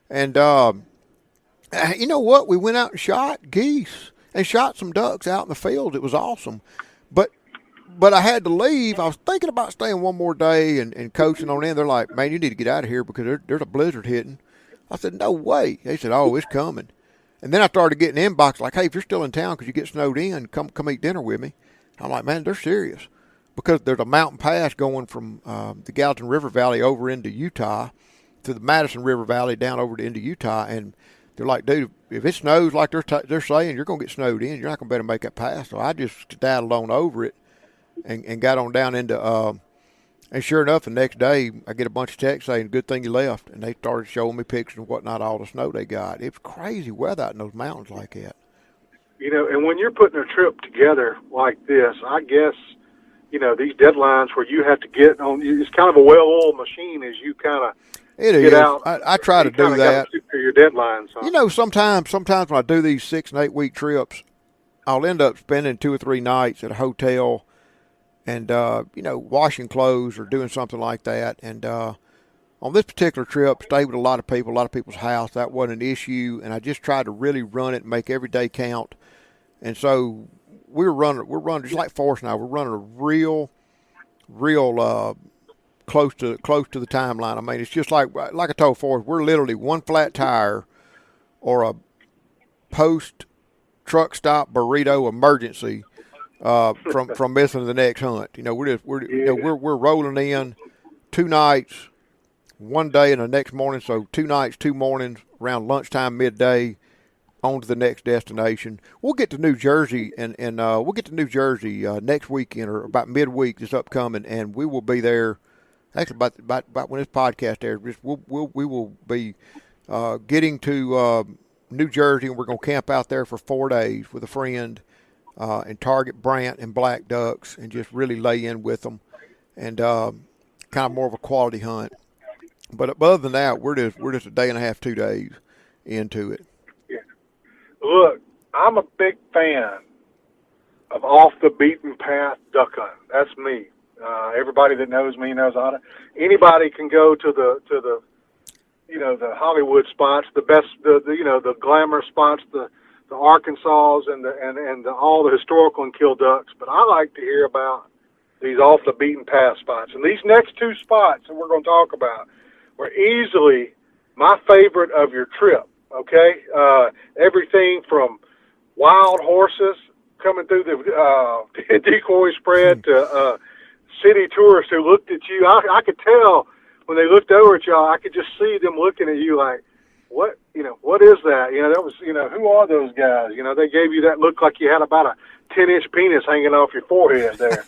And you know what? We went out and shot geese and shot some ducks out in the field. It was awesome. But I had to leave. I was thinking about staying one more day and coaching on in. They're like, man, you need to get out of here because there's a blizzard hitting. I said, no way. They said, oh, it's coming. And then I started getting inbox like, hey, if you're still in town because you get snowed in, come eat dinner with me. I'm like, man, they're serious. Because there's a mountain pass going from the Gallatin River Valley over into Utah to the Madison River Valley down over into Utah. And they're like, dude, if it snows like they're saying, you're going to get snowed in. You're not going to be able to make that pass. So I just skedaddled on over it and got on down into and sure enough, the next day, I get a bunch of texts saying, good thing you left. And they started showing me pictures and whatnot, all the snow they got. It was crazy weather out in those mountains like that. And when you're putting a trip together like this, I guess, these deadlines where you have to get on, it's kind of a well-oiled machine as you kind of get out. I try to do that. Your deadlines. Huh? Sometimes when I do these 6 and 8 week trips, I'll end up spending 2 or 3 nights at a hotel and, washing clothes or doing something like that. And on this particular trip, stayed with a lot of people's house. That wasn't an issue. And I just tried to really run it and make every day count. And so we're running just like Forrest and I. We're running a real close to the timeline. I mean, it's just like I told Forrest, we're literally one flat tire or a post truck stop burrito emergency from missing the next hunt. We're rolling in 2 nights, 1 day, and the next morning. So 2 nights, 2 mornings, around lunchtime, midday. On to the next destination. We'll get to New Jersey, and we'll get to New Jersey next weekend or about midweek this upcoming, and we will be there. Actually, about when this podcast airs, we will be getting to New Jersey, and we're going to camp out there for 4 days with a friend and target brant and black ducks, and just really lay in with them, and kind of more of a quality hunt. But other than that, we're just a day and a half, 2 days into it. Look, I'm a big fan of off the beaten path duck hunting. That's me. Everybody that knows me knows how to. Anybody can go to the the Hollywood spots, the best, the glamour spots, the Arkansas and all the historical and kill ducks. But I like to hear about these off the beaten path spots. And these next 2 spots that we're going to talk about were easily my favorite of your trip. Okay, everything from wild horses coming through the decoy spread to city tourists who looked at you. I could tell when they looked over at y'all. I could just see them looking at you like, what is that? That was, who are those guys? They gave you that look like you had about a 10-inch penis hanging off your forehead there.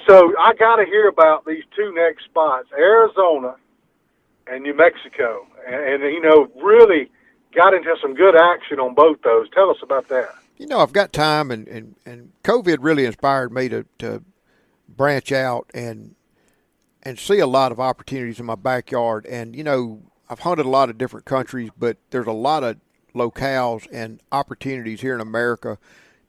So I got to hear about these two next spots, Arizona and New Mexico, and really got into some good action on both those. Tell us about that. I've got time, and COVID really inspired me to branch out and see a lot of opportunities in my backyard. And, I've hunted a lot of different countries, but there's a lot of locales and opportunities here in America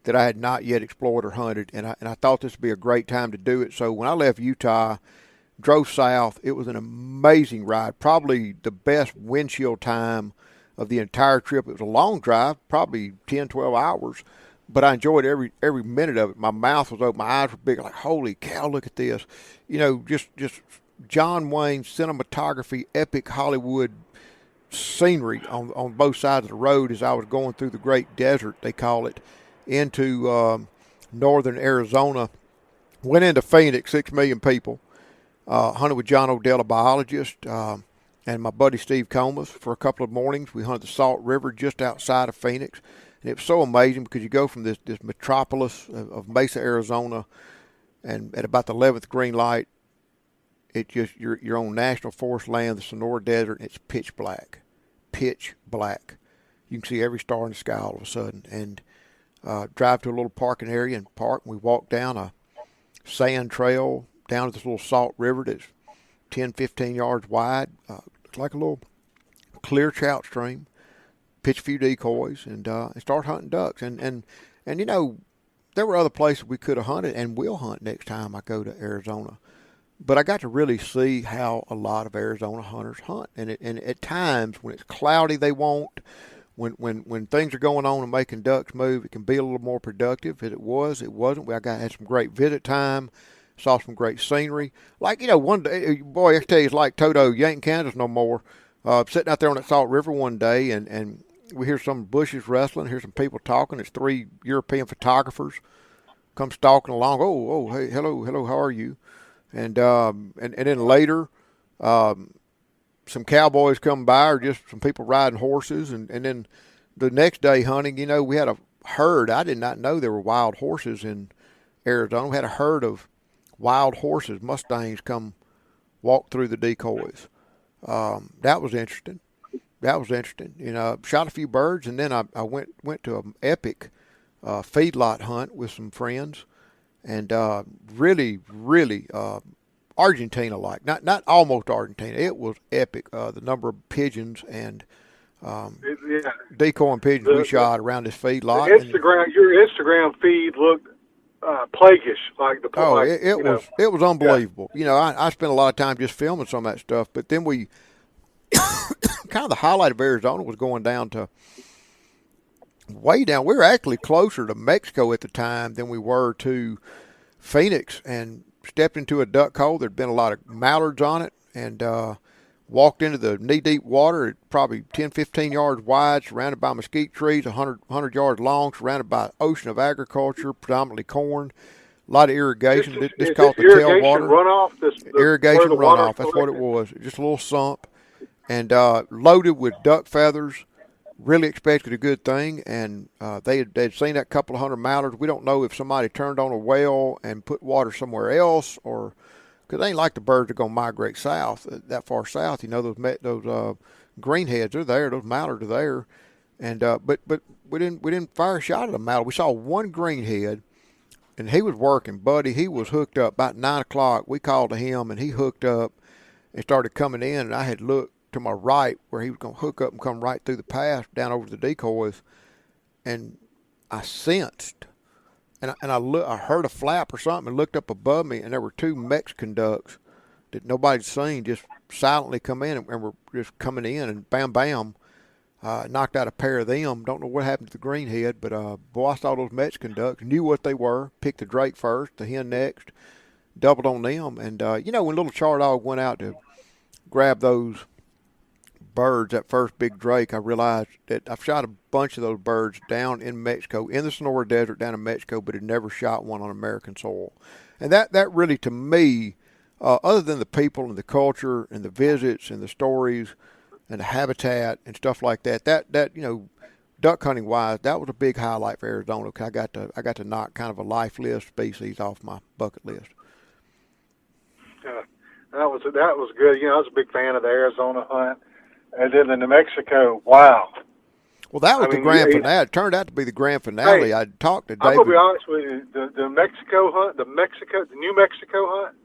that I had not yet explored or hunted, and I thought this would be a great time to do it. So when I left Utah, drove south, it was an amazing ride, probably the best windshield time of the entire trip. It was a long drive, probably 10, 12 hours, but I enjoyed every minute of it. My mouth was open, my eyes were big, like, holy cow, look at this. Just John Wayne cinematography, epic Hollywood scenery on both sides of the road as I was going through the Great Desert, they call it, into northern Arizona. Went into Phoenix, 6 million people. Hunted with John Odell, a biologist, and my buddy Steve Comas for a couple of mornings. We hunted the Salt River just outside of Phoenix. And it was so amazing because you go from this metropolis of Mesa, Arizona, and at about the 11th green light, you're on national forest land, the Sonora Desert, and it's pitch black. Pitch black. You can see every star in the sky all of a sudden. And drive to a little parking area and park. And we walk down a sand trail down to this little salt river that's 10, 15 yards wide. It's like a little clear trout stream. Pitch a few decoys and start hunting ducks. And there were other places we could have hunted and will hunt next time I go to Arizona. But I got to really see how a lot of Arizona hunters hunt. And at times when it's cloudy, they won't. When things are going on and making ducks move, it can be a little more productive. As it wasn't. Had some great visit time, saw some great scenery. Like, one day, boy, I tell you, it's like Toto, you ain't in Kansas no more. Sitting out there on that Salt River one day, and we hear some bushes rustling, hear some people talking. It's 3 European photographers come stalking along. Oh, hey, hello, how are you? And then later, some cowboys come by, or just some people riding horses. And then the next day hunting, we had a herd. I did not know there were wild horses in Arizona. We had a herd of wild horses, Mustangs, come walk through the decoys. That was interesting. Shot a few birds, and then I went to an epic feedlot hunt with some friends. And really Argentina-like, not almost Argentina. It was epic. The number of pigeons and decoy and pigeons we shot around this feedlot. Your Instagram feed looked plaguish, like the. Oh, it was unbelievable. Yeah. I spent a lot of time just filming some of that stuff, but then we kind of the highlight of Arizona was going down to. Way down. We were actually closer to Mexico at the time than we were to Phoenix, and stepped into a duck hole. There'd been a lot of mallards on it, and walked into the knee-deep water, probably 10, 15 yards wide, surrounded by mesquite trees, 100 yards long, surrounded by an ocean of agriculture, predominantly corn, a lot of irrigation. This called the tailwater. Irrigation runoff. That's what it was. Just a little sump, and loaded with duck feathers. Really expected a good thing, and they'd seen that couple of hundred mallards. We don't know if somebody turned on a well and put water somewhere else, or because they ain't like the birds are going to migrate south, that far south. Those greenheads are there, those mallards are there, and but we didn't fire a shot at a mallard. We saw one greenhead, and he was working, buddy. He was hooked up about 9 o'clock. We called to him, and he hooked up and started coming in, and I had looked to my right where he was going to hook up and come right through the path down over the decoys, and I sensed, and I heard a flap or something, and looked up above me, and there were 2 Mexican ducks that nobody'd seen just silently come in, and were just coming in, and bam, bam, knocked out a pair of them. Don't know what happened to the greenhead, but boy, I saw those Mexican ducks, knew what they were, picked the drake first, the hen next, doubled on them, and when little Char dog went out to grab those birds, that first big drake, I realized that I've shot a bunch of those birds down in Mexico, in the Sonora Desert down in Mexico, but had never shot one on American soil. And that really, to me, other than the people and the culture and the visits and the stories, and the habitat and stuff like that. That duck hunting wise, that was a big highlight for Arizona. 'Cause I got to knock kind of a life list species off my bucket list. That was good. I was a big fan of the Arizona hunt, and then the New Mexico. Wow. Well, that was the grand finale. It turned out to be the grand finale. Hey, I talked to David. I'm gonna be honest with you. The Mexico hunt, the New Mexico hunt.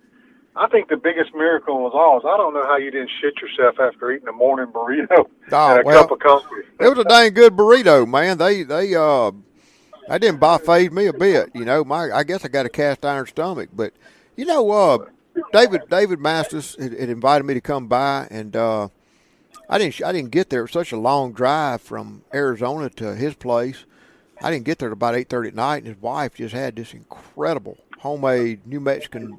I think the biggest miracle of all is I don't know how you didn't shit yourself after eating a morning burrito and a cup of coffee. It was a dang good burrito, man. They didn't buffet me a bit. I guess I got a cast iron stomach, but David Masters had invited me to come by, and I didn't get there. It was such a long drive from Arizona to his place. I didn't get there at about 8:30 at night, and his wife just had this incredible homemade New Mexican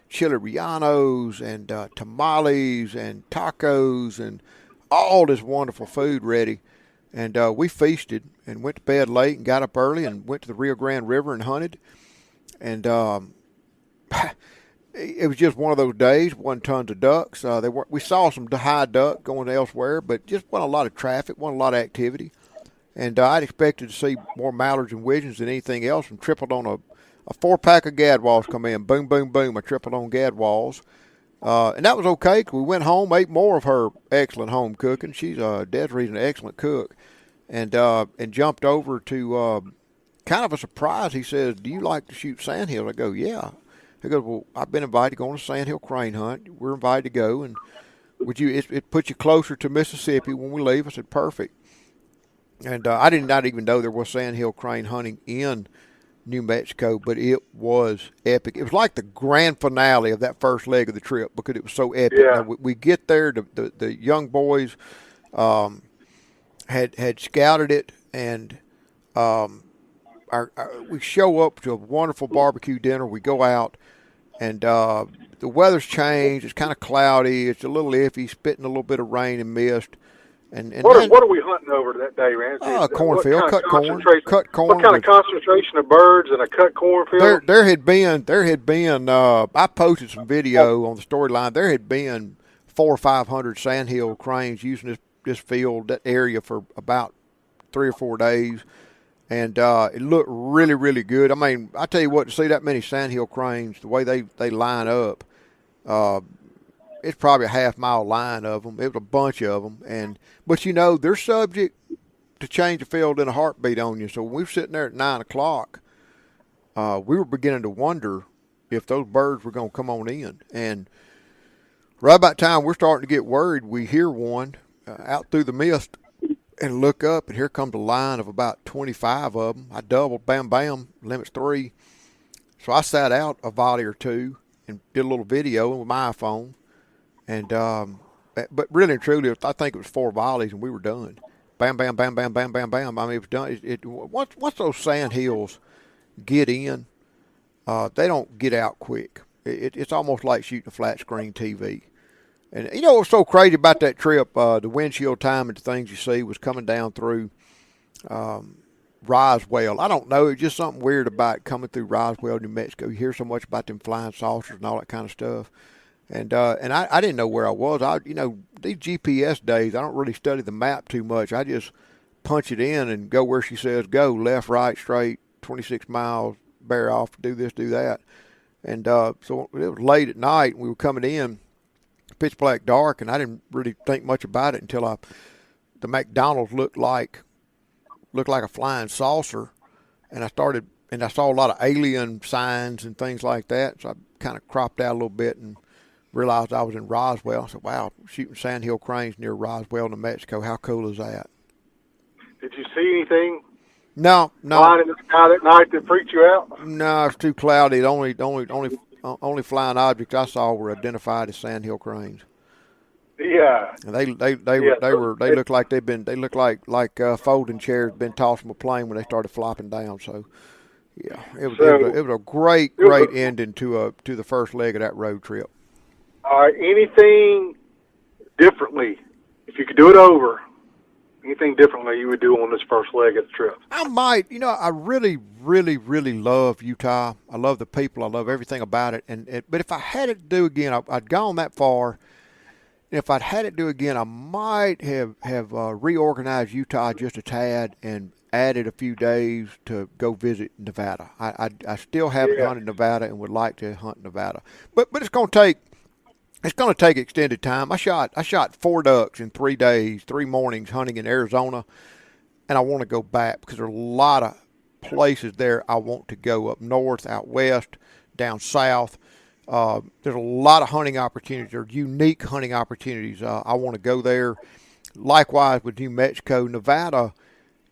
chili rellenos and tamales and tacos and all this wonderful food ready. And we feasted and went to bed late and got up early and went to the Rio Grande River and hunted. And it was just one of those days. Wasn't tons of ducks. We saw some high duck going elsewhere, but just wasn't a lot of traffic, wasn't a lot of activity. And I'd expected to see more mallards and widgeons than anything else, and tripled on a 4-pack of gadwalls come in. Boom, boom, boom. I tripled on gadwalls. And that was okay. We went home, ate more of her excellent home cooking. Desiree's an excellent cook. And jumped over to kind of a surprise. He says, "Do you like to shoot sandhills?" I go, "Yeah." He goes, "Well, I've been invited to go on a sandhill crane hunt. We're invited to go, and it puts you closer to Mississippi when we leave." I said, "Perfect." And I did not even know there was sandhill crane hunting in New Mexico, but it was epic. It was like the grand finale of that first leg of the trip because it was so epic. Yeah. Now, we get there, the young boys had scouted it, and we show up to a wonderful barbecue dinner. We go out, and the weather's changed. It's kind of cloudy. It's a little iffy, spitting a little bit of rain and mist. And what are we hunting over that day, Ramsey? Cornfield, cut corn. What kind of concentration of birds in a cut cornfield? There had been. I posted some video on the storyline. There had been 400 or 500 sandhill cranes using this field, that area, for about 3 or 4 days, and it looked really, really good. I mean, I tell you what, to see that many sandhill cranes, the way they line up, it's probably a half-mile line of them. It was a bunch of them, but they're subject to change the field in a heartbeat on you. So when we were sitting there at 9 o'clock, we were beginning to wonder if those birds were going to come on in. And right about the time we're starting to get worried, we hear one out through the mist and look up, and here comes a line of about 25 of them. I doubled, bam, bam, limits 3. So I sat out a volley or two and did a little video with my iPhone. And but really and truly, I think it was 4 volleys, and we were done. Bam, bam, bam, bam, bam, bam, bam. I mean, it was done. Once those sand hills get in, they don't get out quick. It's almost like shooting a flat screen TV. And what's so crazy about that trip? The windshield time and the things you see was coming down through Roswell. I don't know. It's just something weird about coming through Roswell, New Mexico. You hear so much about them flying saucers and all that kind of stuff. And I didn't know where I was. These GPS days, I don't really study the map too much. I just punch it in and go where she says go, left, right, straight, 26 miles, bear off, do this, do that. And so it was late at night. We were coming in, pitch black dark, and I didn't really think much about it until the McDonald's looked like a flying saucer, and I saw a lot of alien signs and things like that. So I kind of cropped out a little bit and realized I was in Roswell. I said, wow, shooting sandhill cranes near Roswell, New Mexico. How cool is that? Did you see anything? No. Flying in the sky that night that freaked you out? No, it's too cloudy. The only flying objects I saw were identified as sandhill cranes. Yeah. And they looked like they looked like folding chairs been tossed from a plane when they started flopping down. So yeah, it was a great ending to the first leg of that road trip. All right, anything differently, if you could do it over, anything differently you would do on this first leg of the trip? I might. I really, really, really love Utah. I love the people. I love everything about it. But if I had it to do again, I'd gone that far, if I'd had it do again, I might have reorganized Utah just a tad and added a few days to go visit Nevada. I still haven't hunted Nevada and would like to hunt Nevada, but it's going to take extended time. I shot 4 ducks in 3 days, 3 mornings hunting in Arizona, and I want to go back because there are a lot of places there I want to go, up north, out west, down south. There's a lot of hunting opportunities. There are unique hunting opportunities. I want to go there. Likewise with New Mexico, Nevada.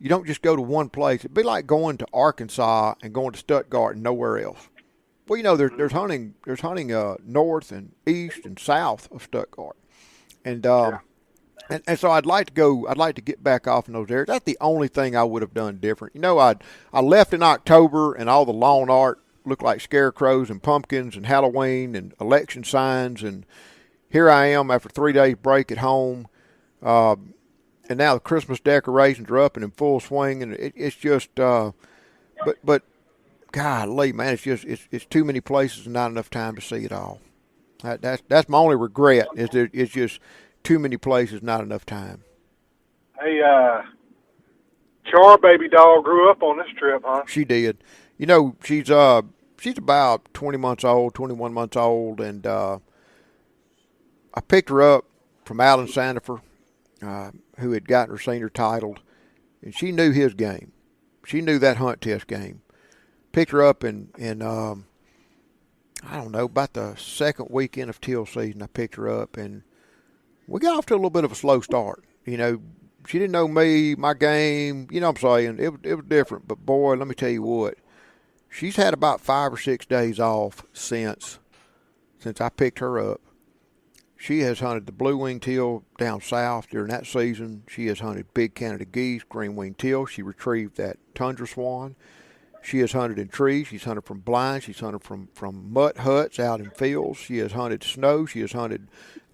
You don't just go to one place. It'd be like going to Arkansas and going to Stuttgart and nowhere else. Well, you know, there's hunting north and east and south of Stuttgart, and so I'd like to go. I'd like to get back off in those areas. That's the only thing I would have done different. You know, I left in October and all the lawn art looked like scarecrows and pumpkins and Halloween and election signs, and here I am after 3 days break at home. And now the Christmas decorations are up and in full swing, and it's just, but golly, man, it's too many places and not enough time to see it all. That's my only regret is that it's just too many places, not enough time. Hey, Char baby doll grew up on this trip, huh? She did. You know, she's about 20 months old, 21 months old, and I picked her up from Alan Sandifer, who had gotten her senior titled, and she knew his game. She knew that hunt test game. Picked her up in I don't know, about the second weekend of teal season. I picked her up, and we got off to a little bit of a slow start. You know, she didn't know me, my game. You know what I'm saying? It was different. But, boy, let me tell you what. She's had about 5 or 6 days off since I picked her up. She has hunted the blue-winged teal down south during that season. She has hunted big Canada geese, green-winged teal. She retrieved that tundra swan. She has hunted in trees. She's hunted from blinds. She's hunted from mutt huts out in fields. She has hunted snow. She has hunted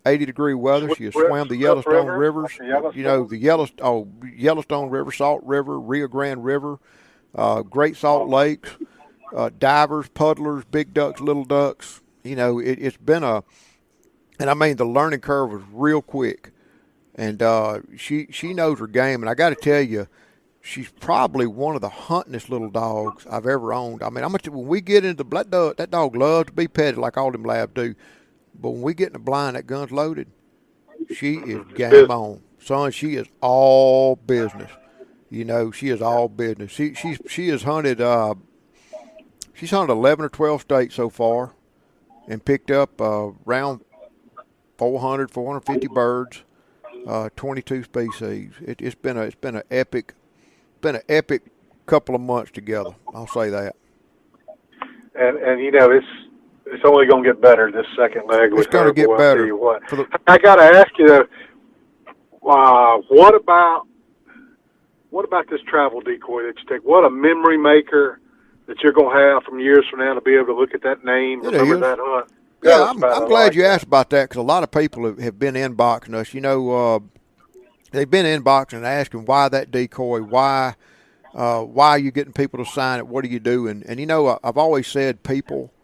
80-degree weather. She has swam the Yellowstone rivers. You know, the Yellowstone River, Salt River, Rio Grande River, Great Salt Lakes, divers, puddlers, big ducks, little ducks. You know, it's been and I mean, the learning curve was real quick. And she knows her game. And I got to tell you, she's probably one of the huntingest little dogs I've ever owned. I mean, when we get into that dog loves to be petted like all them labs do. But when we get in the blind, that gun's loaded. She is game on. Son, she is all business. You know, she is all business. She has hunted, she's hunted 11 or 12 states so far and picked up around 450 birds, 22 species. It's been an epic couple of months together. I'll say that. And you know, it's only going to get better this second leg. It's going to get better. I'll tell you what. I got to ask you, what about this travel decoy that you take? What a memory maker that you're going to have from years from now to be able to look at that name, remember that hunt. Yeah, I'm glad you asked about that because a lot of people have been inboxing us. You know, they've been inboxing and asking why that decoy, why are you getting people to sign it? What do you do? And you know, I've always said people.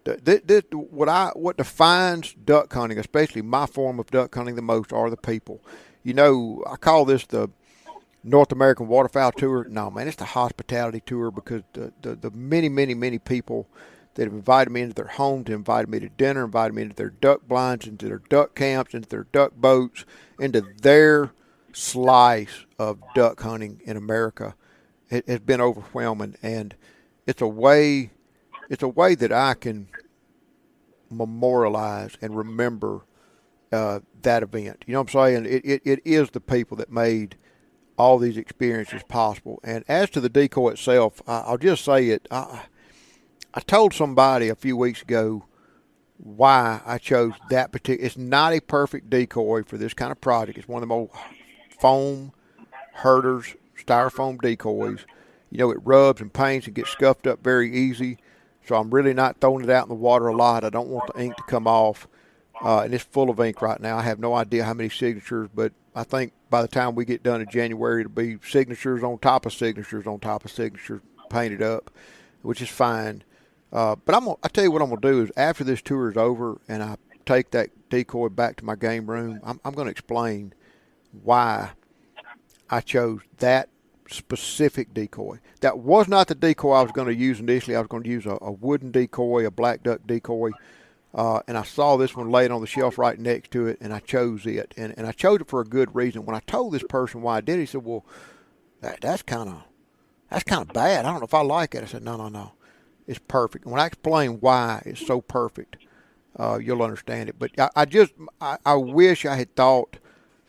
What defines duck hunting, especially my form of duck hunting the most, are the people. You know, I call this the North American Waterfowl Tour. No, man, it's the hospitality tour because the many people that have invited me into their homes, invited me to dinner, invited me into their duck blinds, into their duck camps, into their duck boats, into their slice of duck hunting in America. It has been overwhelming, and it's a way that I can memorialize and remember that event. You know what I'm saying? It is the people that made all these experiences possible. And as to the decoy itself, I'll just say it. I told somebody a few weeks ago why I chose that particular. It's not a perfect decoy for this kind of project. It's one of the most foam herders, styrofoam decoys. You know, it rubs and paints and gets scuffed up very easy. So I'm really not throwing it out in the water a lot. I don't want the ink to come off. And it's full of ink right now. I have no idea how many signatures, but I think by the time we get done in January, it'll be signatures on top of signatures on top of signatures painted up, which is fine. But I tell you what I'm going to do is after this tour is over and I take that decoy back to my game room, I'm going to explain why I chose that specific decoy. That was not the decoy I was going to use initially. I was going to use a wooden decoy, a black duck decoy, and I saw this one laid on the shelf right next to it, and I chose it. And I chose it for a good reason. When I told this person why I did it, he said, well, that's kind of bad. I don't know if I like it. I said, no. It's perfect. When I explain why it's so perfect, you'll understand it. But I wish I had thought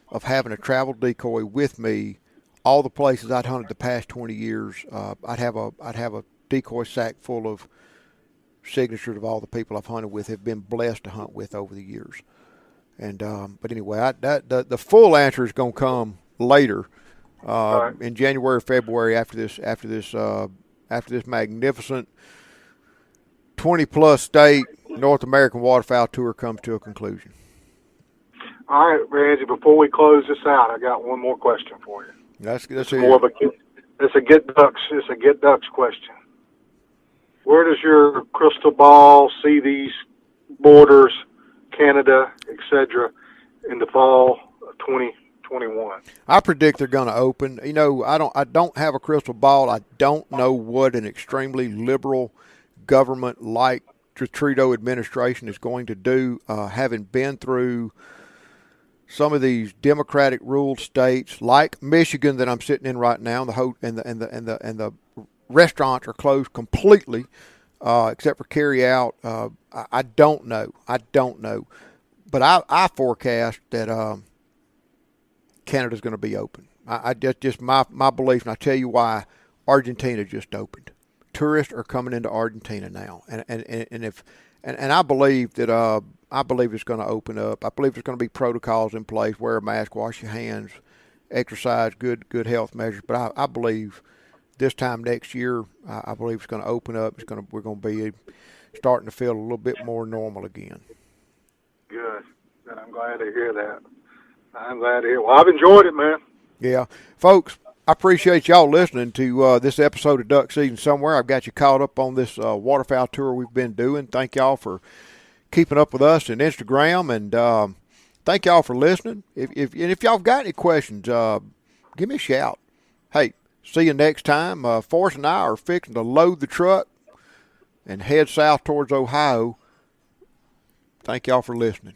of having a travel decoy with me all the places I'd hunted the past 20 years. I'd have a decoy sack full of signatures of all the people I've hunted with, have been blessed to hunt with over the years. And but anyway, the full answer is going to come later in January, February after this magnificent 20-plus state North American Waterfowl Tour comes to a conclusion. All right, Ramsey, before we close this out, I got one more question for you. It's more of it's a get ducks question. Where does your crystal ball see these borders, Canada, etc., in the fall of 2021? I predict they're going to open. You know, I don't have a crystal ball. I don't know what an extremely liberal government like the Trudeau administration is going to do. Having been through some of these Democratic ruled states like Michigan that I'm sitting in right now, and the restaurants are closed completely, except for carry out. I don't know, but I forecast that Canada's going to be open. I just my belief, and I tell you why. Argentina just opened. Tourists are coming into Argentina now, and I believe that I believe it's going to open up. I believe there's going to be protocols in place: wear a mask, wash your hands, exercise, good health measures. But I believe this time next year, I believe it's going to open up. We're going to be starting to feel a little bit more normal again. Good. I'm glad to hear that. Well, I've enjoyed it, man. Yeah, folks. I appreciate y'all listening to this episode of Duck Season Somewhere. I've got you caught up on this waterfowl tour we've been doing. Thank y'all for keeping up with us on Instagram, and thank y'all for listening. If y'all got any questions, give me a shout. Hey, see you next time. Forrest and I are fixing to load the truck and head south towards Ohio. Thank y'all for listening.